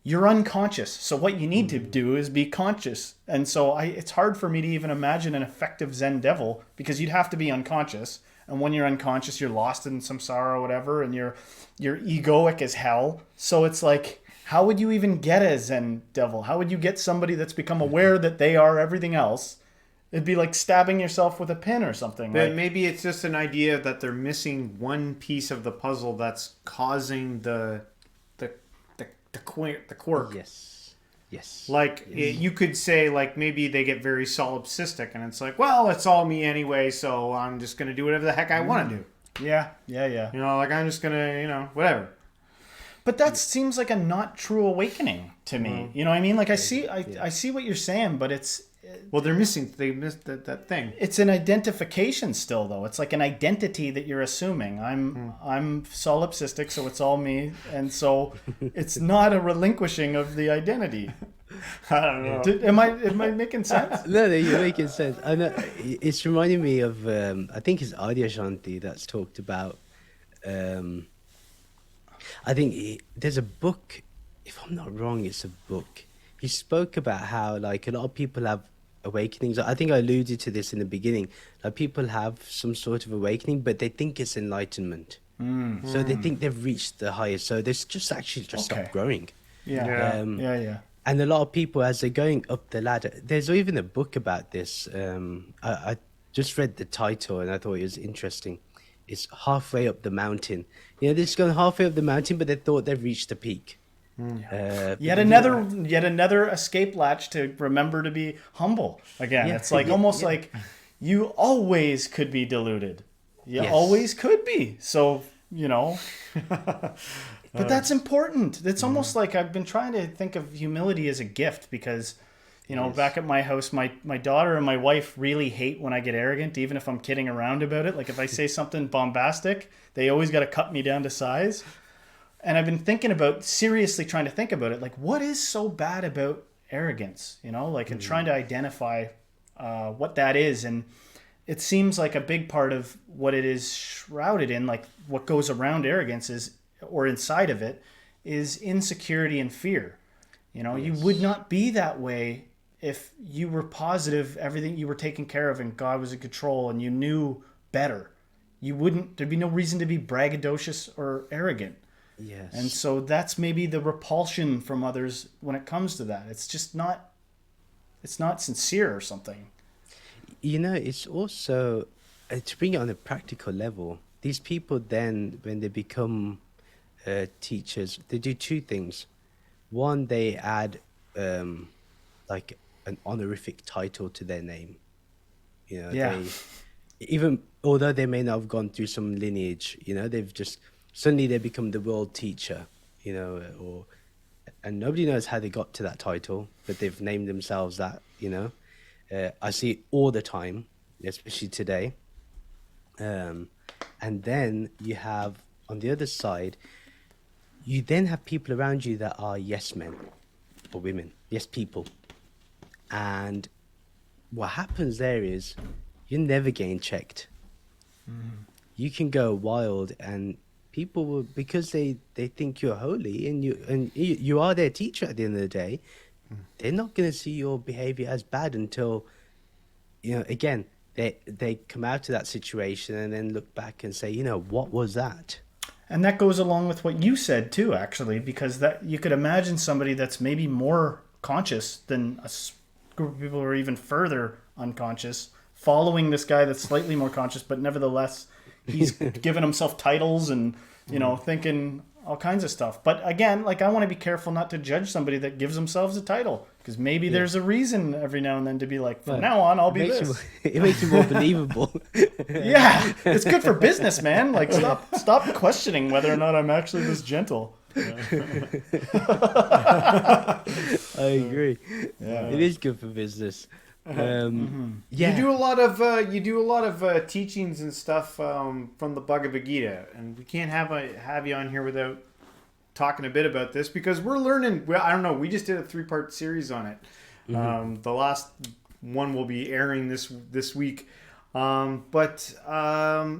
You're unconscious. So what you need to do is be conscious. And so it's hard for me to even imagine an effective Zen devil, because you'd have to be unconscious. And when you're unconscious, you're lost in samsara or whatever, and you're egoic as hell. So it's like, how would you even get a Zen devil? How would you get somebody that's become aware that they are everything else? It'd be like stabbing yourself with a pin or something. But like, maybe it's just an idea that they're missing one piece of the puzzle that's causing the quirk. Yes. Like you could say, like maybe they get very solipsistic, and it's like, well, it's all me anyway, so I'm just gonna do whatever the heck I want to do. Yeah. You know, like I'm just gonna, you know, whatever. But that seems like a not true awakening to me. You know what I mean? Like I see what you're saying, but Well, they missed that thing. it's an identification still, though. It's like an identity that you're assuming. I'm solipsistic, so it's all me, and so it's not a relinquishing of the identity. I don't know. Am I making sense? No, you're making sense. I know it's reminding me of I think it's Adyashanti that's talked about. I think there's a book. If I'm not wrong, it's a book. He spoke about how like a lot of people have awakenings. I think I alluded to this in the beginning. Like people have some sort of awakening, but they think it's enlightenment. So they think they've reached the highest. So they just actually stop growing. Yeah. Yeah. And a lot of people, as they're going up the ladder, there's even a book about this. I just read the title and I thought it was interesting. It's halfway up the mountain. You know, they're just going halfway up the mountain, but they thought they've reached the peak. Yet another escape latch to remember to be humble again. It's like almost like you always could be deluded. You always could be. So, you know, but that's important. It's almost like I've been trying to think of humility as a gift, because, you know, back at my house, my daughter and my wife really hate when I get arrogant, even if I'm kidding around about it. Like if I say something bombastic, they always got to cut me down to size. And I've been seriously trying to think about it. Like, what is so bad about arrogance? You know, like, and trying to identify what that is. And it seems like a big part of what it is shrouded in, like what goes around arrogance or inside of it, is insecurity and fear. You know, you would not be that way if you were positive, everything you were taken care of and God was in control and you knew better. There'd be no reason to be braggadocious or arrogant. Yes. And so that's maybe the repulsion from others when it comes to that. It's not sincere or something. You know, it's also, to bring it on a practical level, these people then, when they become teachers, they do two things. One, they add like an honorific title to their name. You know, even although they may not have gone through some lineage, you know, they've just suddenly they become the world teacher, you know, and nobody knows how they got to that title, but they've named themselves that, you know. I see it all the time, especially today. And then you have, on the other side, you then have people around you that are yes men or women, yes people. And what happens there is you're never getting checked. You can go wild and people will, because they think you're holy and you are their teacher at the end of the day, they're not going to see your behavior as bad until, you know, again, they come out of that situation and then look back and say, you know, what was that? And that goes along with what you said too, actually, because that you could imagine somebody that's maybe more conscious than a group of people who are even further unconscious, following this guy that's slightly more conscious, but nevertheless, he's given himself titles and, you know, thinking all kinds of stuff. But again, like, I want to be careful not to judge somebody that gives themselves a title, because maybe there's a reason every now and then to be like, from now on, I'll be this. It makes you more believable. Yeah, it's good for business, man. Like, stop questioning whether or not I'm actually this gentle. I agree. Yeah. It is good for business. Yeah. You do a lot of teachings and stuff from the Bhagavad Gita, and we can't have you on here without talking a bit about this because we're learning. Well, I don't know. We just did a 3-part series on it. The last one will be airing this week. But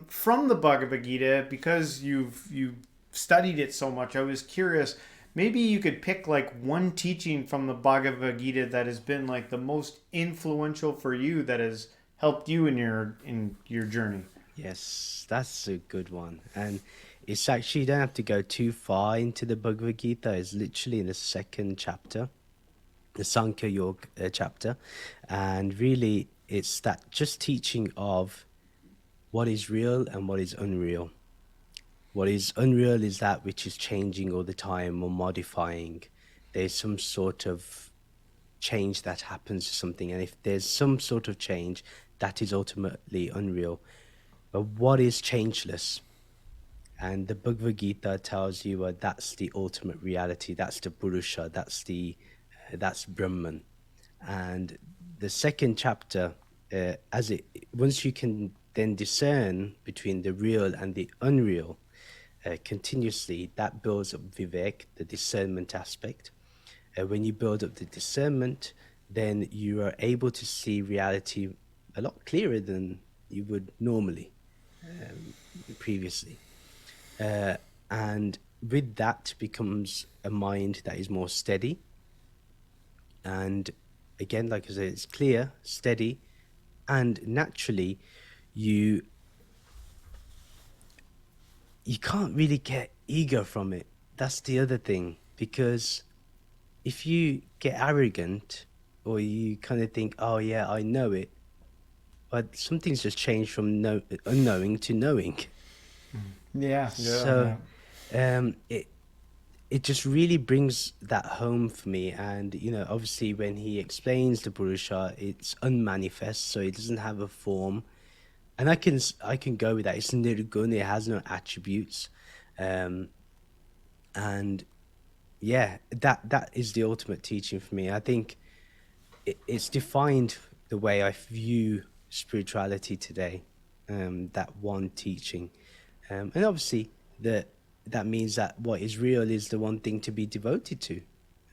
from the Bhagavad Gita, because you've studied it so much, I was curious. Maybe you could pick like one teaching from the Bhagavad Gita that has been like the most influential for you, that has helped you in your journey. Yes, that's a good one. And it's actually, you don't have to go too far into the Bhagavad Gita. It's literally in the second chapter, the Sankhya Yoga chapter. And really, it's that just teaching of what is real and what is unreal. What is unreal is that which is changing all the time or modifying. There's some sort of change that happens to something. And if there's some sort of change, that is ultimately unreal. But what is changeless? And the Bhagavad Gita tells you that's the ultimate reality. That's the Purusha. That's Brahman. And the second chapter, once you can then discern between the real and the unreal continuously, that builds up vivek, the discernment aspect. When you build up the discernment, then you are able to see reality a lot clearer than you would normally previously. And with that becomes a mind that is more steady. And again, like I said, it's clear, steady, and naturally you can't really get ego from it. That's the other thing, because if you get arrogant or you kind of think, oh yeah, I know it, but something's just changed from unknowing to knowing. Yeah. So it just really brings that home for me. And obviously when he explains the Purusha, it's unmanifest, so it doesn't have a form. And I can go with that. It's nirguna, it has no attributes. And yeah, that is the ultimate teaching for me. I think it's defined the way I view spirituality today, that one teaching. And obviously that means that what is real is the one thing to be devoted to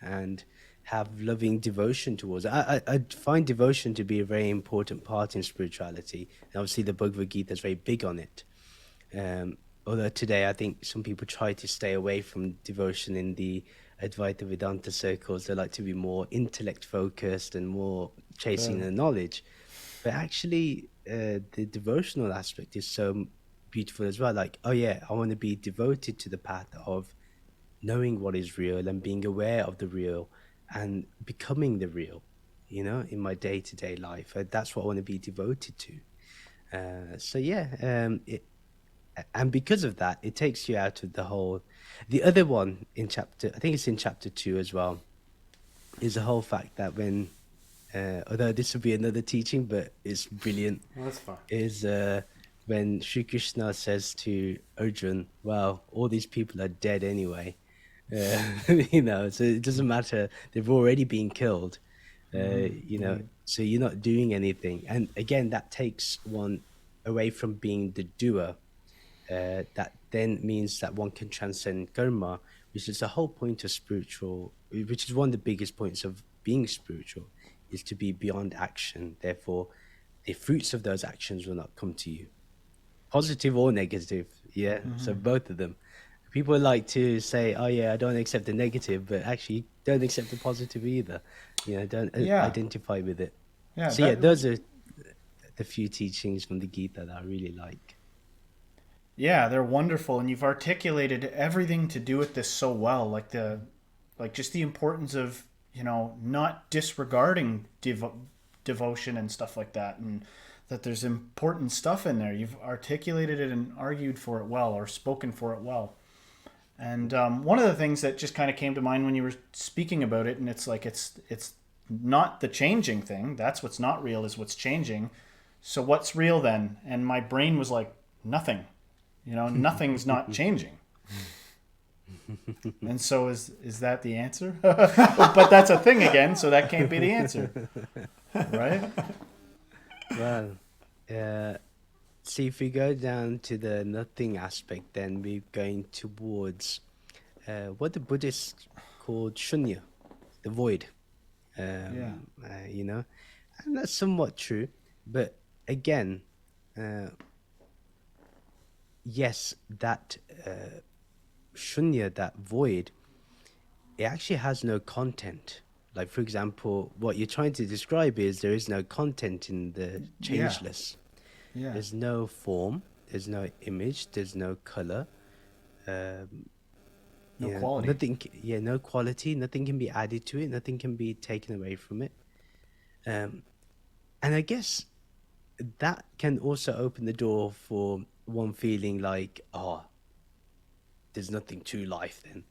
and have loving devotion towards. I find devotion to be a very important part in spirituality. And obviously the Bhagavad Gita is very big on it. Although today I think some people try to stay away from devotion in the Advaita Vedanta circles. They like to be more intellect focused and more chasing the knowledge. But actually the devotional aspect is so beautiful as well. Like, oh yeah, I want to be devoted to the path of knowing what is real and being aware of the real and becoming the real, in my day-to-day life. That's what I want to be devoted to. So yeah, and because of that, it takes you out of the other one in chapter, I think it's in chapter 2 as well, is the whole fact that when, although this will be another teaching, but it's brilliant. Well, that's fine. Is when Sri Krishna says to Arjun, well, all these people are dead anyway. So it doesn't matter. They've already been killed, so you're not doing anything. And again, that takes one away from being the doer. That then means that one can transcend karma, which is the whole point of spiritual, which is one of the biggest points of being spiritual, is to be beyond action. Therefore, the fruits of those actions will not come to you, positive or negative. Yeah. So both of them. People like to say, oh yeah, I don't accept the negative, but actually don't accept the positive either. Don't identify with it. Yeah. So those are the few teachings from the Gita that I really like. Yeah, they're wonderful, and you've articulated everything to do with this so well. Like just the importance of not disregarding devotion and stuff like that, and that there's important stuff in there. You've articulated it and argued for it well, or spoken for it well. And one of the things that just kind of came to mind when you were speaking about it, and it's like it's not the changing thing. That's what's not real, is what's changing. So what's real then? And my brain was like, nothing. Nothing's not changing. And so is that the answer? But that's a thing again, so that can't be the answer, right? Well, see, if we go down to the nothing aspect, then we're going towards what the Buddhists called shunya, the void. You know, and that's somewhat true. But again, yes, that shunya, that void, it actually has no content. Like, for example, what you're trying to describe is there is no content in the changeless. Yeah. There's no form, there's no image, there's no color. No Yeah, quality. nothing. No quality. Nothing can be added to it. Nothing can be taken away from it. And I guess that can also open the door for one feeling like, oh, there's nothing to life. Then,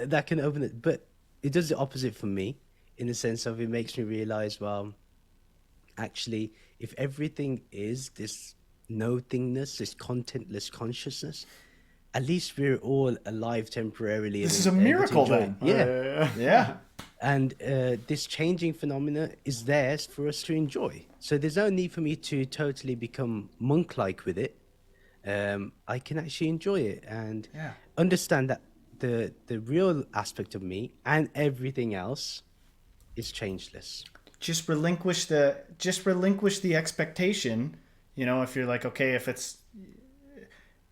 that can open it. But it does the opposite for me, in the sense of it makes me realize, well, actually, if everything is this no-thingness, this contentless consciousness, at least we're all alive temporarily. This and is a able to miracle enjoy then. it. Yeah. And this changing phenomena is there for us to enjoy. So there's no need for me to totally become monk-like with it. I can actually enjoy it and understand that the real aspect of me and everything else is changeless. Just relinquish the expectation. You know, if you're like, okay, if it's,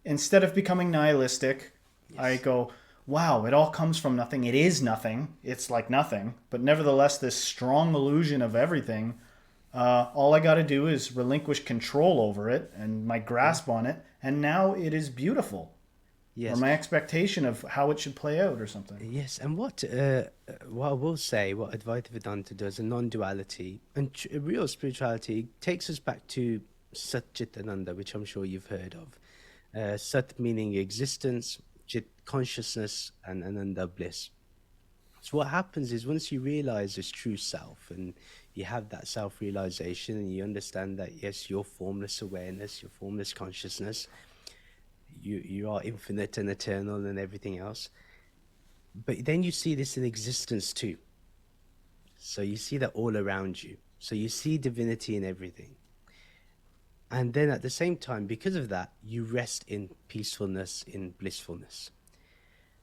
instead of becoming nihilistic, I go, wow, it all comes from nothing. It is nothing. It's like nothing. But nevertheless, this strong illusion of everything, all I got to do is relinquish control over it and my grasp on it. And now it is beautiful. Yes. Or my expectation of how it should play out or something. Yes, and what I will say, what Advaita Vedanta does, and non-duality, and real spirituality, takes us back to Sat Chit Ananda, which I'm sure you've heard of. Sat meaning existence, Chit consciousness, and Ananda bliss. So what happens is once you realize this true self, and you have that self-realization, and you understand that, yes, you're formless awareness, you're formless consciousness, you are infinite and eternal and everything else. But then you see this in existence too. So you see that all around you. So you see divinity in everything. And then at the same time, because of that, you rest in peacefulness, in blissfulness.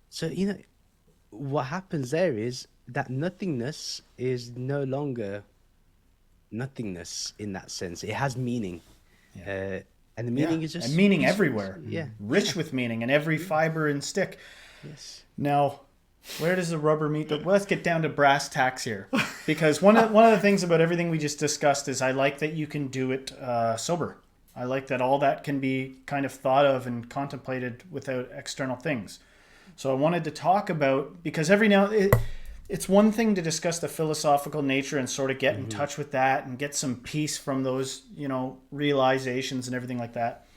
So, you know, what happens there is that nothingness is no longer nothingness in that sense. It has meaning. And the meaning is just... And meaning peaceful. everywhere. Yeah. Rich with meaning in every fiber and stick. Yes. Now, where does the rubber meet the... Let's get down to brass tacks here. Because one of the things about everything we just discussed is I like that you can do it sober. I like that all that can be kind of thought of and contemplated without external things. So I wanted to talk about... Because every now... It's one thing to discuss the philosophical nature and sort of get in touch with that and get some peace from those, you know, realizations and everything like that.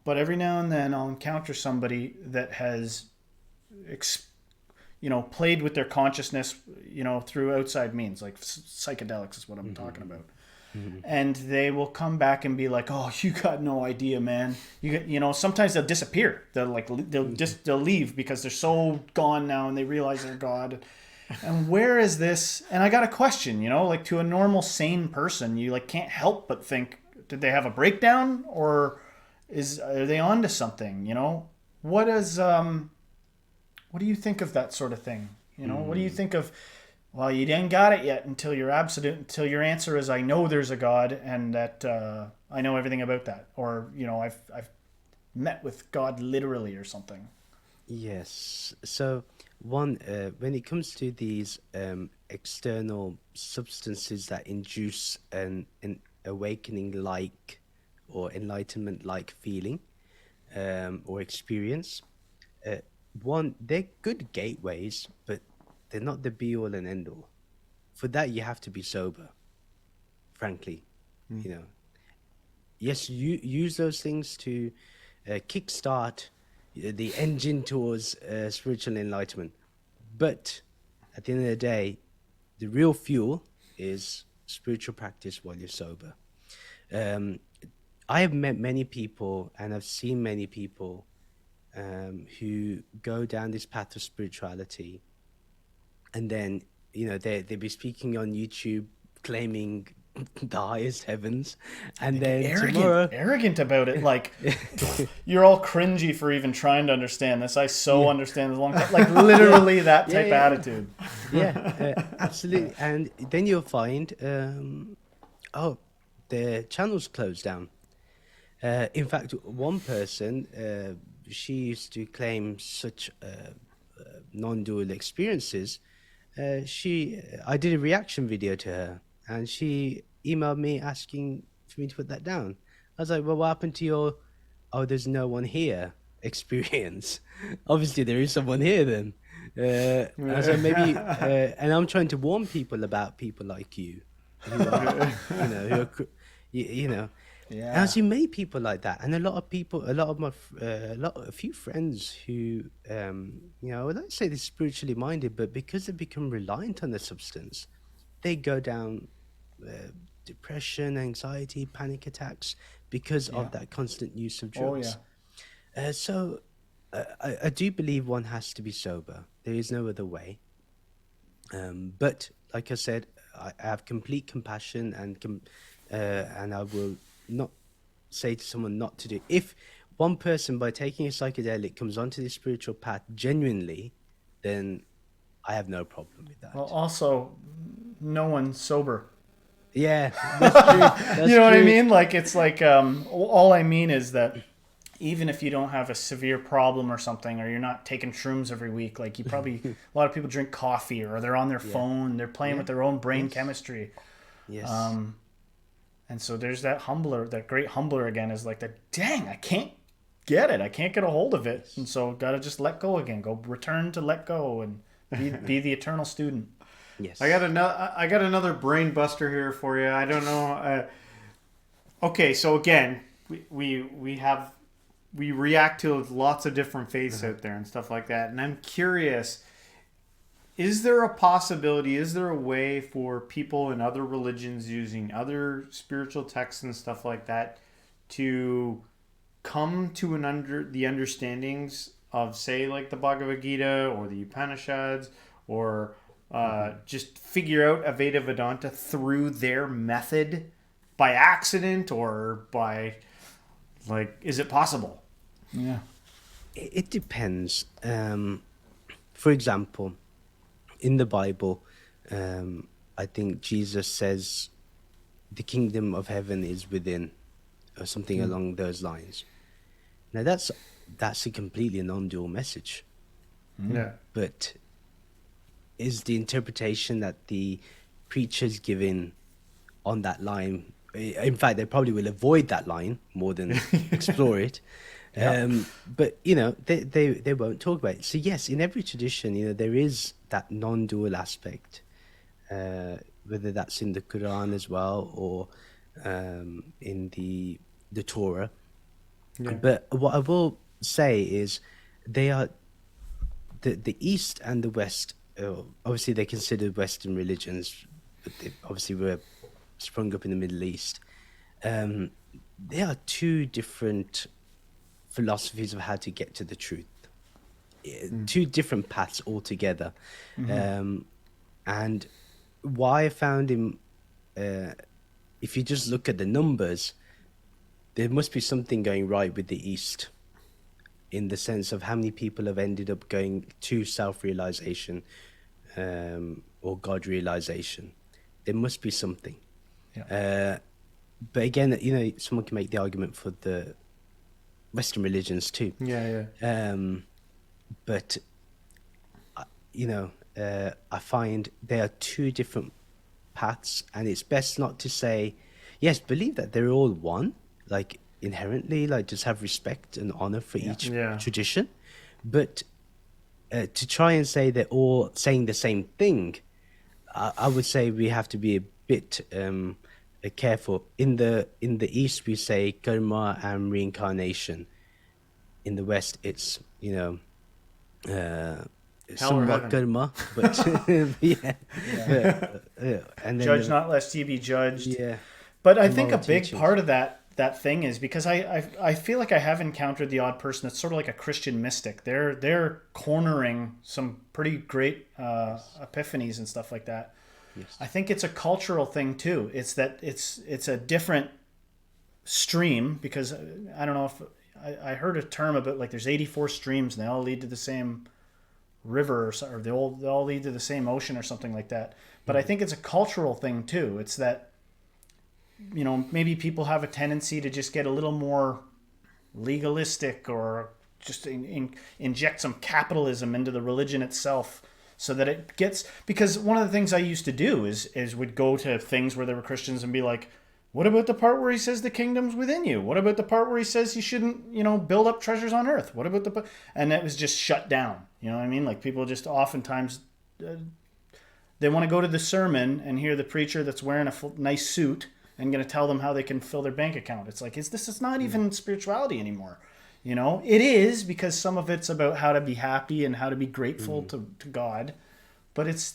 But every now and then I'll encounter somebody that has, you know, played with their consciousness, you know, through outside means, like psychedelics is what I'm talking about. And they will come back and be like, "Oh, you got no idea, man. You know, sometimes they'll disappear. They'll leave because they're so gone now and they realize they're God." And where is this? And I got a question, you know, like to a normal sane person, you like can't help but think, did they have a breakdown or are they onto something? You know, what do you think of that sort of thing? You know, what do you think of? Well, you didn't got it yet until your answer is, I know there's a God and that I know everything about that, or you know, I've met with God literally or something. Yes. So one, when it comes to these external substances that induce an awakening-like or enlightenment-like feeling or experience, one, they're good gateways, but they're not the be-all and end-all. For that, you have to be sober, frankly. You know, yes, you use those things to kickstart the engine towards spiritual enlightenment. But at the end of the day, the real fuel is spiritual practice while you're sober. I have met many people and I've seen many people who go down this path of spirituality, and then, you know, they be speaking on YouTube claiming the highest heavens, and then tomorrow, arrogant about it. Like, you're all cringy for even trying to understand this. I understand this long time. Like, literally that type attitude. Yeah, absolutely. And then you'll find, oh, the channel's closed down. In fact, one person, she used to claim such non-dual experiences. I did a reaction video to her, and she emailed me asking for me to put that down. I was like, well, what happened to your, oh, there's no one here experience? Obviously, there is someone here then. I said, maybe, and I'm trying to warn people about people like you, who are, you know, Yeah. as you meet people like that, and a lot of people, a few friends who, let's say they're spiritually minded, but because they become reliant on the substance, they go down depression, anxiety, panic attacks because of that constant use of drugs. So I do believe one has to be sober. There is no other way. But like I said, I have complete compassion and I will not say to someone not to do. If one person, by taking a psychedelic, comes onto the spiritual path genuinely, then I have no problem with that. Well, also, no one's sober. Yeah, that's true. That's you know what I true. mean? Like, it's like, all I mean is that even if you don't have a severe problem or something, or you're not taking shrooms every week, like, you probably, a lot of people drink coffee, or they're on their phone, they're playing with their own brain chemistry. Yes. And so there's that humbler, that great humbler again, is like, dang, I can't get it. I can't get a hold of it. And so got to just let go again. Go return to let go and be the eternal student. Yes. I got another brain buster here for you. I don't know. Okay, so again, we react to lots of different faiths out there and stuff like that. And I'm curious, is there a possibility, is there a way for people in other religions using other spiritual texts and stuff like that to come to the understandings of, say, like the Bhagavad Gita or the Upanishads, or just figure out Advaita Vedanta through their method by accident, or by, like, is it possible? Yeah. It depends. For example, in the Bible, I think Jesus says the kingdom of heaven is within, or something along those lines. Now that's a completely non-dual message. Yeah. But is the interpretation that the preacher's giving on that line, in fact, they probably will avoid that line more than explore it. But, they won't talk about it. So, yes, in every tradition, there is that non-dual aspect, whether that's in the Quran as well, or in the Torah. Yeah. But what I will say is they are the East and the West. Obviously, they're considered Western religions, but they obviously were sprung up in the Middle East. They are two different philosophies of how to get to the truth. Two different paths altogether. And why I found him, if you just look at the numbers, there must be something going right with the East, in the sense of how many people have ended up going to self-realization or God realization. There must be something. Yeah. But again, someone can make the argument for the Western religions too. Yeah. But I find there are two different paths, and it's best not to say, yes, believe that they're all one, like inherently, like just have respect and honor for each tradition. But to try and say they're all saying the same thing, I would say we have to be a bit careful. In the East, we say karma and reincarnation. In the West, it's somewhat karma, but and then Judge not lest ye be judged. Yeah, but I think a moral big teachings. part of that thing is because I feel like I have encountered the odd person that's sort of like a Christian mystic. They're cornering some pretty great epiphanies and stuff like that. Yes. I think it's a cultural thing too. It's that it's a different stream, because I don't know if I heard a term about, like, there's 84 streams and they all lead to the same river, or they all lead to the same ocean or something like that. But I think it's a cultural thing too. It's that, you know, maybe people have a tendency to just get a little more legalistic, or just inject some capitalism into the religion itself, so that it gets, because one of the things I used to do is would go to things where there were Christians and be like, what about the part where he says the kingdom's within you? What about the part where he says you shouldn't, you know, build up treasures on earth? What about the... And that was just shut down. You know what I mean? Like, people just oftentimes, they want to go to the sermon and hear the preacher that's wearing a nice suit and going to tell them how they can fill their bank account. It's like, this is not even spirituality anymore. You know, it is, because some of it's about how to be happy and how to be grateful to God. But it's,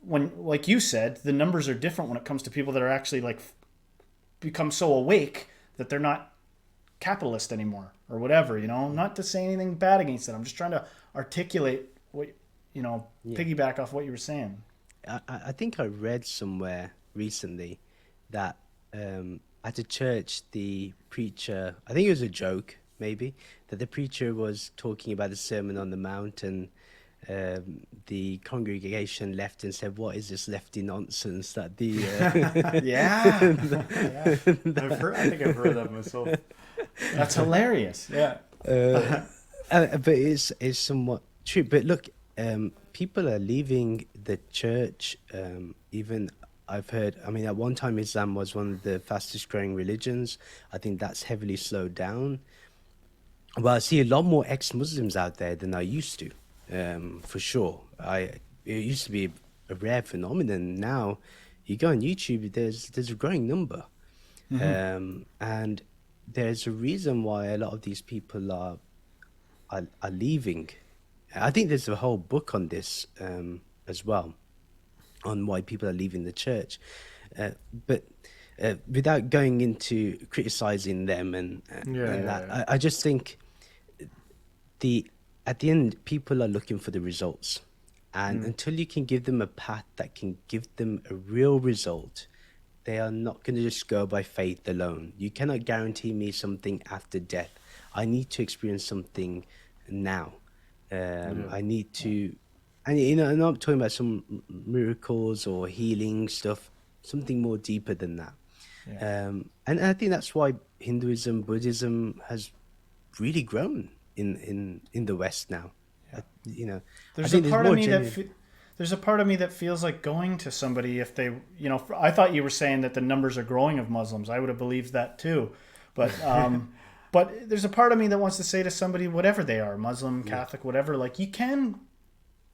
when, like you said, the numbers are different when it comes to people that are actually, like, become so awake that they're not capitalist anymore, or whatever, you know. Not to say anything bad against it. I'm just trying to articulate what, you know, piggyback off what you were saying. I think I read somewhere recently that at a church, the preacher, I think it was a joke maybe, that the preacher was talking about the Sermon on the Mount, and the congregation left and said, "What is this lefty nonsense that the..." Yeah. I think I've heard that myself. That's hilarious. Yeah. But it's somewhat true. But look, people are leaving the church. Even I've heard, I mean, at one time Islam was one of the fastest growing religions. I think that's heavily slowed down. Well, I see a lot more ex-Muslims out there than I used to. For sure. It used to be a rare phenomenon. Now you go on YouTube, there's a growing number. And there's a reason why a lot of these people are leaving. I think there's a whole book on this as well, on why people are leaving the church. But without going into criticizing them and that, I just think at the end, people are looking for the results. And until you can give them a path that can give them a real result, they are not going to just go by faith alone. You cannot guarantee me something after death. I need to experience something now. I need to, and you know, I'm not talking about some miracles or healing stuff, something more deeper than that. And I think that's why Hinduism, Buddhism has really grown in the West now. You know, there's a part of me there's a part of me that feels like going to somebody if they, you know, I thought you were saying that the numbers are growing of Muslims. I would have believed that too, but but there's a part of me that wants to say to somebody, whatever they are, Muslim, Catholic, whatever, like, you can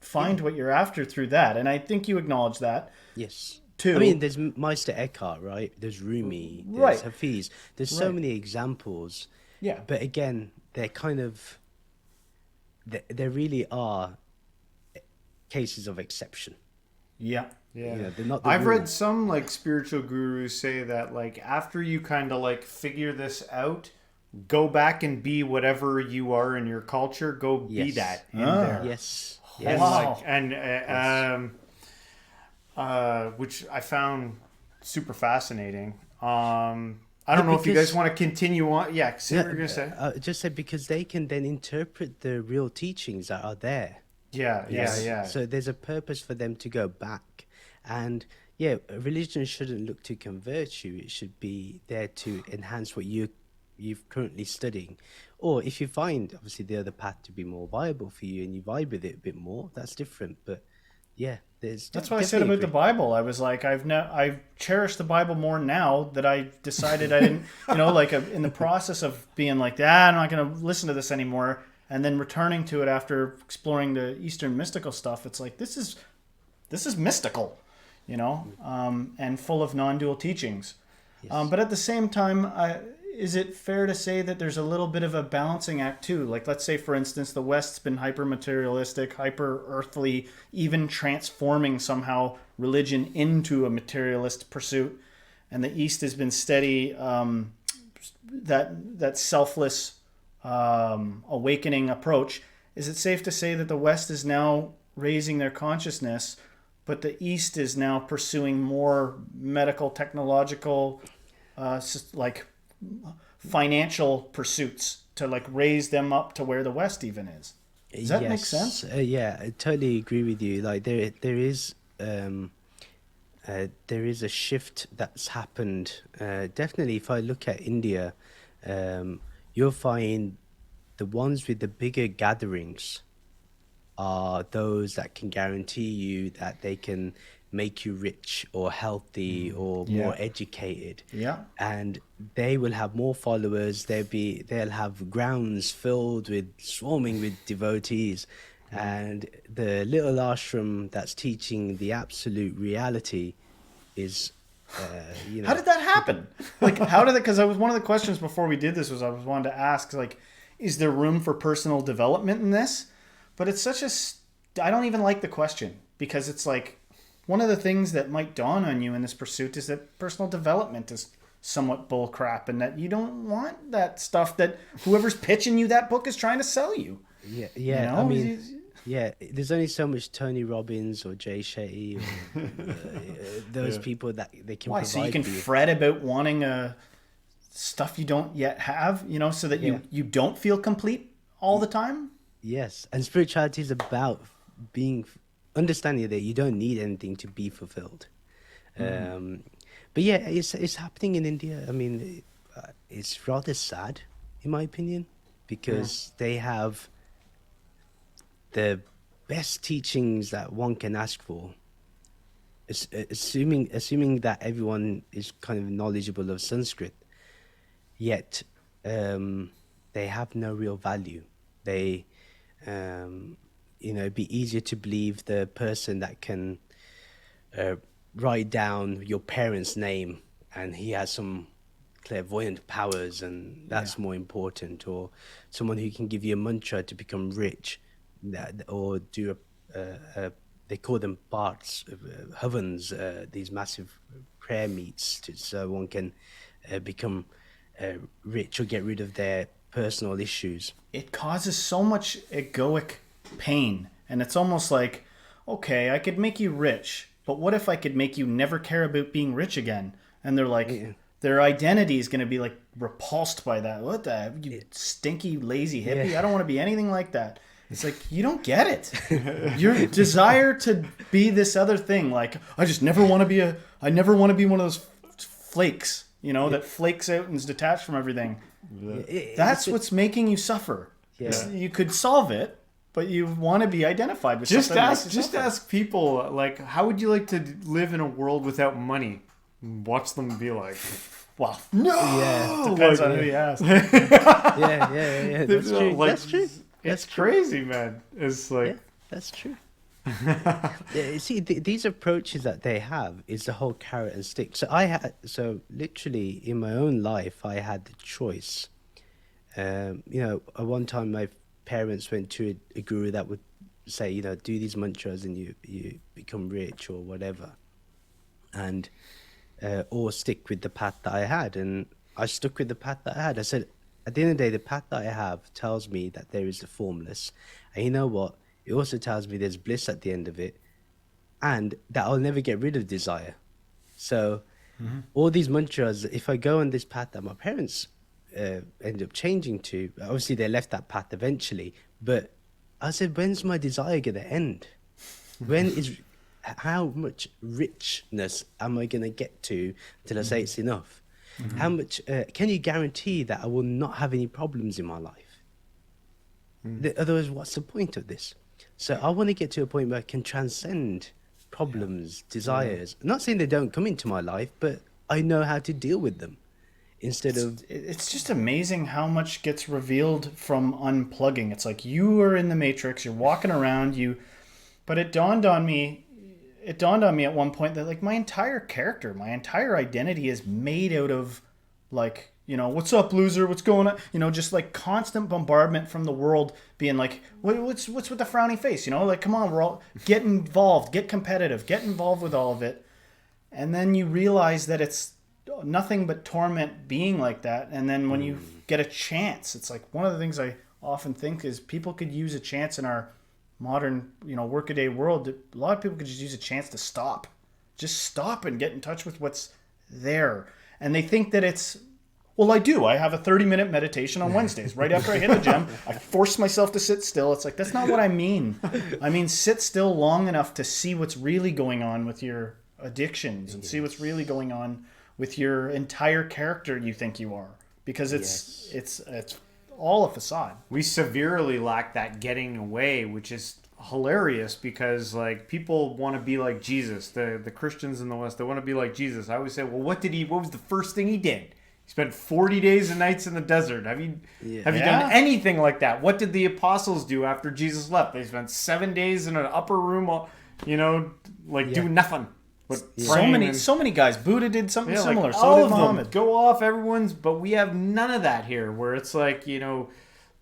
find what you're after through that, and I think you acknowledge that. Yes. Too. I mean, there's Meister Eckhart, right? There's Rumi, there's Hafiz. There's so many examples. Yeah. But again, they're kind of, there really are cases of exception. Yeah. You know, they're not the I've rule. read some, like, spiritual gurus say that, like, after you kind of, like, figure this out, go back and be whatever you are in your culture. Go be that in there. Yes. And, Wow. like, which I found super fascinating. I don't know if you guys want to continue on. Yeah, see what you're going to say? Just said because they can then interpret the real teachings that are there. Yeah. So there's a purpose for them to go back. And yeah, religion shouldn't look to convert you. It should be there to enhance what you're currently studying. Or if you find, obviously, the other path to be more viable for you and you vibe with it a bit more, that's different. But yeah, that's what I said about the Bible. I was like, I've cherished the Bible more now that I decided I didn't, you know, like in the process of being like, I'm not going to listen to this anymore. And then returning to it after exploring the Eastern mystical stuff, it's like, this is mystical, you know, and full of non-dual teachings. Yes. But at the same time, is it fair to say that there's a little bit of a balancing act too? Like, let's say, for instance, the West's been hyper-materialistic, hyper-earthly, even transforming somehow religion into a materialist pursuit. And the East has been steady, that selfless awakening approach. Is it safe to say that the West is now raising their consciousness but the East is now pursuing more medical, technological, like financial pursuits to like raise them up to where the West even is. Does that make sense? Yeah, I totally agree with you. Like there is a shift that's happened. Definitely, if I look at India, you'll find the ones with the bigger gatherings are those that can guarantee you that they can make you rich or healthy or more educated. Yeah. And they will have more followers. They'll have grounds filled with swarming with devotees. And the little ashram that's teaching the absolute reality is, How did that happen? Like, how did it? Because one of the questions before we did this was I was wanting to ask, like, is there room for personal development in this? But it's I don't even like the question, because it's like one of the things that might dawn on you in this pursuit is that personal development is somewhat bull crap, and that you don't want that stuff that whoever's pitching you that book is trying to sell you. Yeah. You know? I mean, yeah, there's only so much Tony Robbins or Jay Shetty or those people that they can provide. So you can fret about wanting stuff you don't yet have, so that you don't feel complete all the time? Yes, and spirituality is about understanding that you don't need anything to be fulfilled. But yeah, it's happening in India. I mean, it's rather sad, in my opinion, because they have the best teachings that one can ask for. Assuming that everyone is kind of knowledgeable of Sanskrit, yet they have no real value. They it'd be easier to believe the person that can write down your parents' name and he has some clairvoyant powers and that's more important, or someone who can give you a mantra to become rich, or do they call them parts, havans, these massive prayer meets so one can become rich or get rid of their personal issues. It causes so much egoic pain, and it's almost like, okay, I could make you rich, but what if I could make you never care about being rich again? And they're like, their identity is going to be like repulsed by that. What the, you stinky lazy hippie? I don't want to be anything like that. It's like, you don't get it. Your desire to be this other thing, like, I never want to be one of those flakes, that flakes out and is detached from everything. That's what's making you suffer. You could solve it, but you want to be identified with something. Ask people, like, how would you like to live in a world without money? Watch them be like, well, no. Yeah, depends on who you ask. Yeah. That's true. Like, that's true. It's crazy, man. It's like, that's true. See, these approaches that they have is the whole carrot and stick. So literally in my own life, I had the choice. At one time my parents went to a guru that would say, do these mantras and you become rich or whatever, and or stick with the path that I had. And I stuck with the path that I had. I said, at the end of the day, the path that I have tells me that there is the formless, and you know what? It also tells me there's bliss at the end of it, and that I'll never get rid of desire. So all these mantras, if I go on this path that my parents end up changing to, obviously they left that path eventually, but I said, when's my desire going to end? How much richness am I going to get to till I say it's enough? How much can you guarantee that I will not have any problems in my life? Otherwise, what's the point of this? So I want to get to a point where I can transcend problems, desires. I'm not saying they don't come into my life, but I know how to deal with them instead of... It's just amazing how much gets revealed from unplugging. It's like you are in the Matrix, you're walking around, but it dawned on me at one point that like my entire character, my entire identity is made out of like, what's up, loser? What's going on? Just like constant bombardment from the world being like, what's with the frowny face? Like, come on, we're all get involved, get competitive, get involved with all of it. And then you realize that it's nothing but torment being like that. And then when you get a chance, it's like one of the things I often think is people could use a chance in our modern, workaday world, a lot of people could just use a chance to stop. Just stop and get in touch with what's there. And they think that it's, well, I do. I have a 30-minute meditation on Wednesdays. Right after I hit the gym, I force myself to sit still. It's like, that's not what I mean. I mean, sit still long enough to see what's really going on with your addictions and see what's really going on with your entire character you think you are. Because it's all a facade. We severely lack that getting away, which is hilarious because like people want to be like Jesus. The Christians in the West, they want to be like Jesus. I always say, well, what was the first thing he did? He spent 40 days and nights in the desert. Have you done anything like that? What did the apostles do after Jesus left? They spent 7 days in an upper room, doing nothing. But so many guys. Buddha did something similar. So all did of Muhammad. them go off but we have none of that here. Where it's like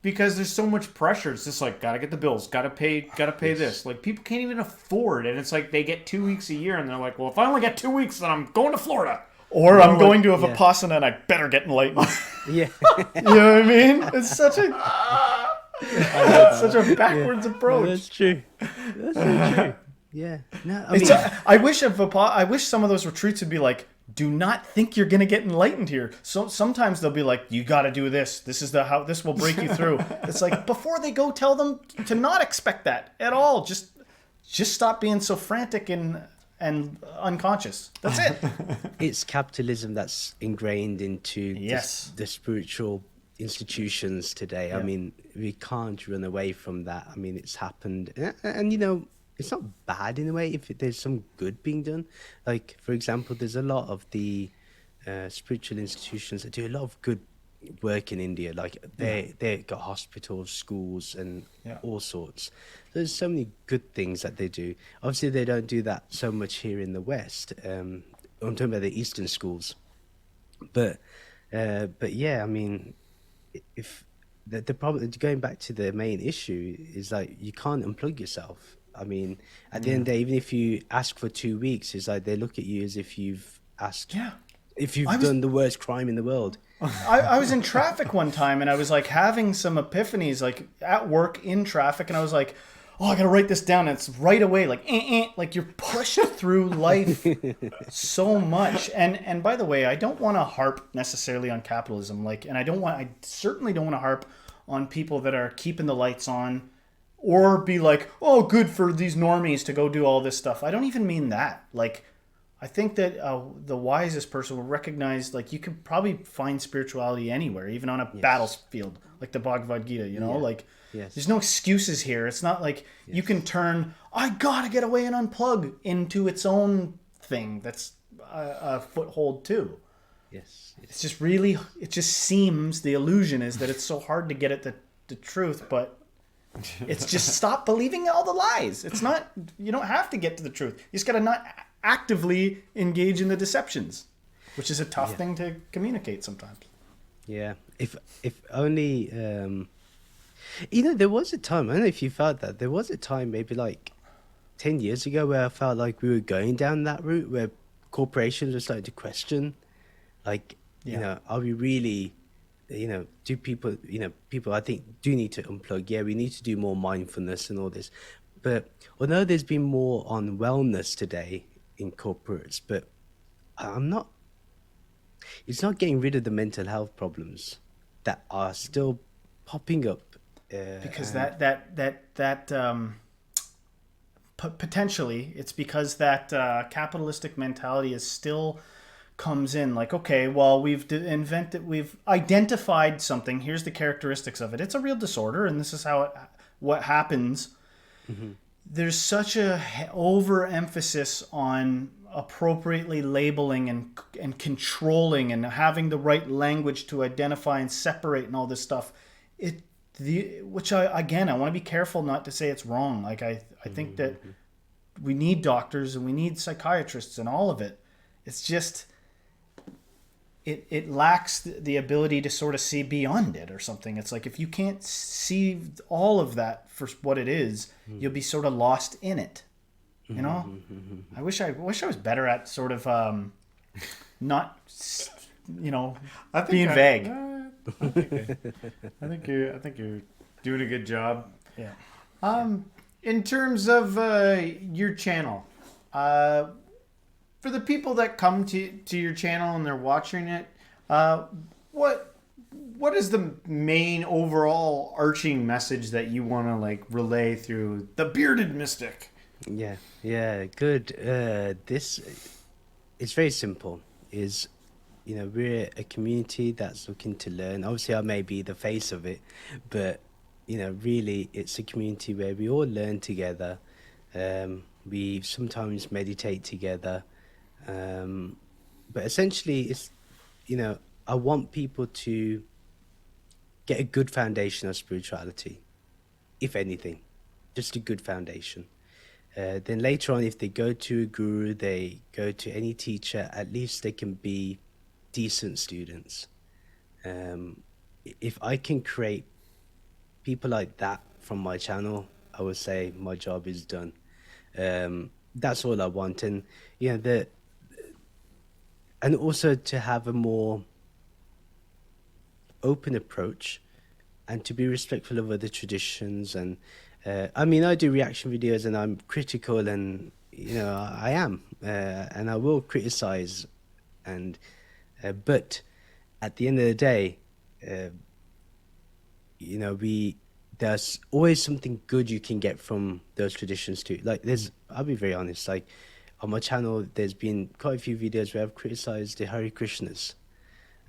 because there's so much pressure. It's just like gotta get the bills, gotta pay this. Like people can't even afford, and it's like they get 2 weeks a year, and they're like, well, if I only get 2 weeks, then I'm going to Florida, or I'm going to a Vipassana, and I better get enlightened. Yeah, you know what I mean? It's such a backwards approach. No, that's true. That's so true. Yeah. No, I wish some of those retreats would be like, do not think you're going to get enlightened here. So sometimes they'll be like, you got to do this. This is how this will break you through. It's like, before they go, tell them to not expect that at all. Just stop being so frantic and unconscious. That's it. It's capitalism that's ingrained into the spiritual institutions today. Yeah. I mean, we can't run away from that. I mean, it's happened. And it's not bad in a way if there's some good being done. Like, for example, there's a lot of the spiritual institutions that do a lot of good work in India. Like, they got hospitals, schools, and all sorts. There's so many good things that they do. Obviously, they don't do that so much here in the West. I'm talking about the Eastern schools. But yeah, I mean, if the problem, going back to the main issue, is like you can't unplug yourself. I mean, at the end of the day, even if you ask for 2 weeks, it's like they look at you as if you've asked, if you've done the worst crime in the world. I was in traffic one time and I was like having some epiphanies, like at work in traffic, and I was like, oh, I gotta write this down. And it's right away, like you're pushed through life so much. And by the way, I don't want to harp necessarily on capitalism, and I certainly don't want to harp on people that are keeping the lights on. Or be like, oh, good for these normies to go do all this stuff. I don't even mean that. Like, I think that the wisest person will recognize, like, you can probably find spirituality anywhere, even on a battlefield, like the Bhagavad Gita, there's no excuses here. It's not like you can turn, I gotta get away and unplug, into its own thing that's a foothold too. Yes. It's just really, it just seems, the illusion is that it's so hard to get at the truth, but it's just stop believing all the lies. It's not, you don't have to get to the truth. You just got to not actively engage in the deceptions, which is a tough thing to communicate sometimes. Yeah. If only, there was a time, I don't know if you felt that, there was a time maybe like 10 years ago where I felt like we were going down that route where corporations were starting to question, like, are we really... do people I think do need to unplug. Yeah, we need to do more mindfulness and all this. But although there's been more on wellness today in corporates, but it's not getting rid of the mental health problems that are still popping up. Because potentially it's because that capitalistic mentality is still comes in, like, okay, well, we've identified something, here's the characteristics of it, it's a real disorder, and this is what happens. There's such a overemphasis on appropriately labeling and controlling and having the right language to identify and separate and all this stuff, which I want to be careful not to say it's wrong. Like, I think that we need doctors and we need psychiatrists and all of it. It's just it lacks the ability to sort of see beyond it or something. It's like, if you can't see all of that for what it is, you'll be sort of lost in it. I wish I was better at sort of not being vague. I think you're doing a good job. Yeah. in terms of your channel, for the people that come to your channel and they're watching it, what is the main overall arching message that you want to like relay through the bearded mystic? Yeah, good. This it's very simple. Is we're a community that's looking to learn. Obviously, I may be the face of it, but really, it's a community where we all learn together. We sometimes meditate together, but essentially, it's I want people to get a good foundation of spirituality, if anything, just a good foundation. Then later on, if they go to a guru, they go to any teacher, at least they can be decent students. If I can create people like that from my channel, I would say my job is done. That's all I want. And and also to have a more open approach and to be respectful of other traditions. And I mean, I do reaction videos and I'm critical, and I am, and I will criticize, and but at the end of the day, there's always something good you can get from those traditions too. Like I'll be very honest, like on my channel, there's been quite a few videos where I've criticized the Hare Krishnas.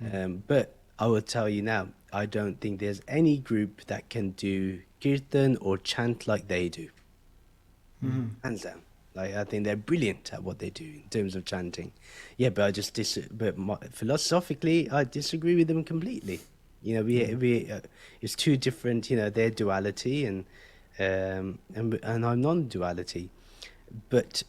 But I will tell you now, I don't think there's any group that can do kirtan or chant like they do. Hands down. Like, I think they're brilliant at what they do in terms of chanting. Yeah, but philosophically, I disagree with them completely. It's two different, their duality and I'm non-duality. But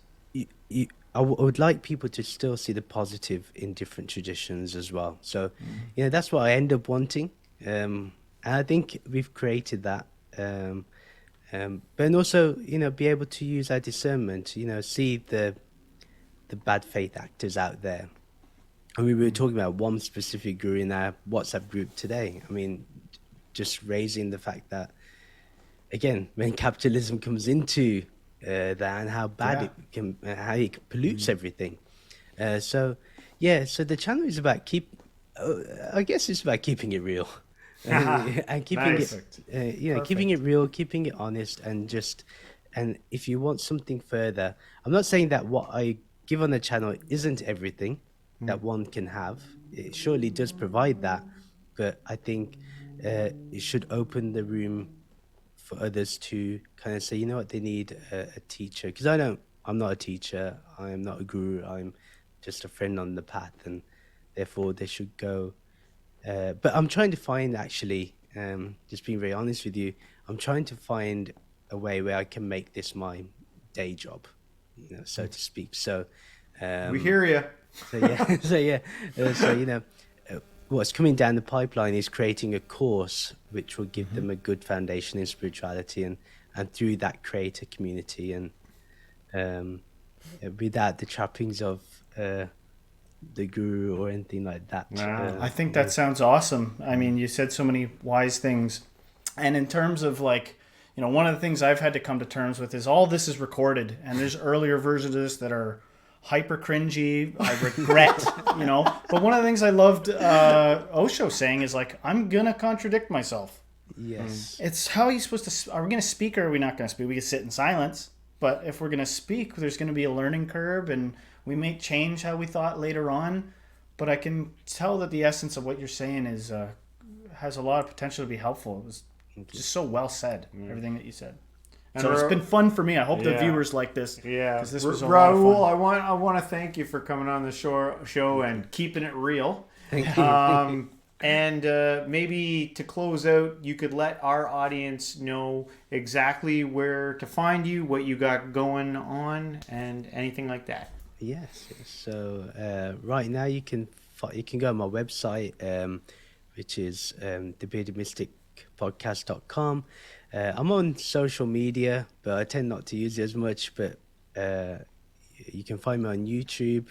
I would like people to still see the positive in different traditions as well. So, that's what I end up wanting. And I think we've created that. But also, be able to use our discernment, see the bad faith actors out there. I mean, we were talking about one specific guru in our WhatsApp group today. I mean, just raising the fact that, again, when capitalism comes into that and how bad how it pollutes everything. So the channel is about I guess it's about keeping it real. And keeping it, keeping it real, keeping it honest, and if you want something further, I'm not saying that what I give on the channel isn't everything that one can have. It surely does provide that, but I think it should open the room for others to kind of say, you know what, they need a teacher. Because I'm not a teacher, I'm not a guru, I'm just a friend on the path, and therefore they should go. But I'm trying to find, actually, just being very honest with you, I'm trying to find a way where I can make this my day job, so to speak. So we hear you. What's coming down the pipeline is creating a course which will give them a good foundation in spirituality, and through that create a community, and without the trappings of the guru or anything like that. I think that sounds awesome. I mean, you said so many wise things. And in terms of one of the things I've had to come to terms with is all this is recorded, and there's earlier versions of this that are hyper cringy. I regret, But one of the things I loved Osho saying is I'm gonna contradict myself. Yes. It's how are you supposed to? Are we gonna speak or are we not gonna speak? We can sit in silence, but if we're gonna speak, there's gonna be a learning curve, and we may change how we thought later on. But I can tell that the essence of what you're saying is has a lot of potential to be helpful. It was just so well said. Everything that you said. And so it's been fun for me. I hope the viewers like this. Yeah, because this was a lot of Rahul, fun. I want to thank you for coming on the show and keeping it real. Thank you. And maybe to close out, you could let our audience know exactly where to find you, what you got going on, and anything like that. Yes. So right now you can go on my website, which is thebeardedmysticpodcast.com. I'm on social media, but I tend not to use it as much. But you can find me on YouTube,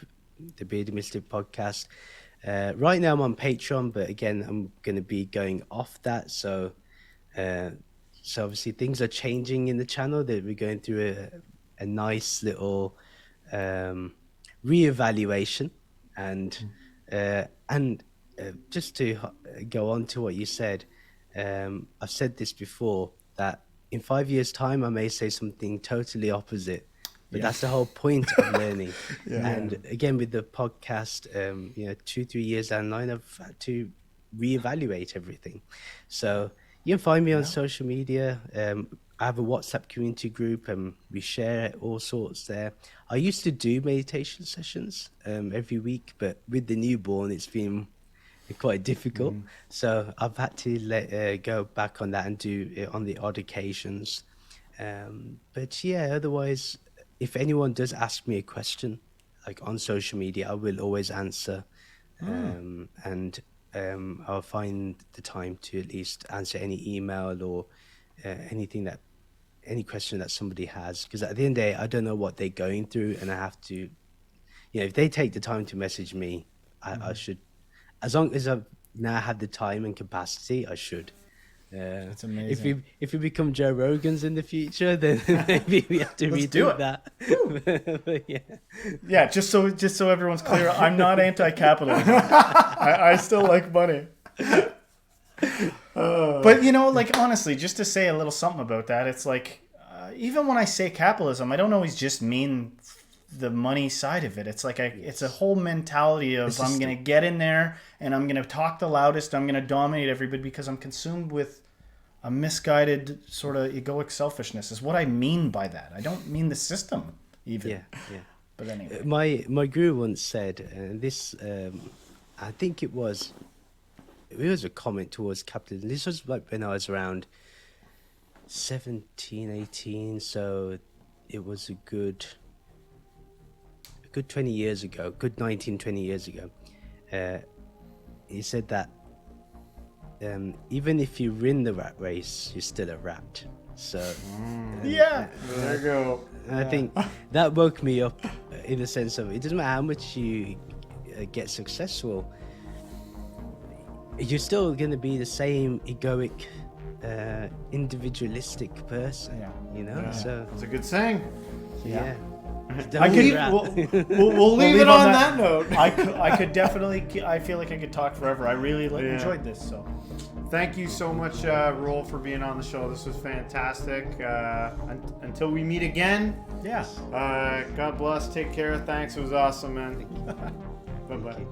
The Bearded Mystic Podcast. Right now I'm on Patreon, but again, I'm going to be going off that. So So obviously things are changing in the channel. That we're going through a nice little reevaluation, and just to go on to what you said, I've said this before, that in 5 years' time I may say something totally opposite, but that's the whole point of learning. And again, with the podcast, 2-3 years down the line, I've had to reevaluate everything. So you can find me on social media. I have a WhatsApp community group, and we share all sorts there. I used to do meditation sessions every week, but with the newborn, it's been quite difficult. So I've had to go back on that and do it on the odd occasions. But yeah, otherwise, if anyone does ask me a question, like on social media, I will always answer. And I'll find the time to at least answer any email or any question that somebody has, because at the end of the day, I don't know what they're going through, and I have to, if they take the time to message me, I should, as long as I've now had the time and capacity, I should. That's amazing. If we become Joe Rogans in the future, then maybe we have to redo that. But yeah, just so everyone's clear, I'm not anti-capitalist. I still like money. But like, honestly, just to say a little something about that, it's like, even when I say capitalism, I don't always just mean the money side of it. It's like it's a whole mentality of I'm going to get in there and I'm going to talk the loudest. I'm going to dominate everybody because I'm consumed with a misguided sort of egoic selfishness is what I mean by that. I don't mean the system even. Yeah. But anyway. My guru once said, and this, I think it was a comment towards capitalism. This was like when I was around 17, 18. So it was a good 20 years ago, good 19, 20 years ago. He said that even if you win the rat race, you're still a rat. So there you go. I think that woke me up in the sense of, it doesn't matter how much you get successful, you're still going to be the same egoic, individualistic person. So That's a good saying. yeah. We'll leave it on that note. I could definitely. I feel like I could talk forever. I really enjoyed this. So, thank you so much, Rahul, for being on the show. This was fantastic. Until we meet again. yeah. God bless. Take care. Thanks. It was awesome, man. Bye bye.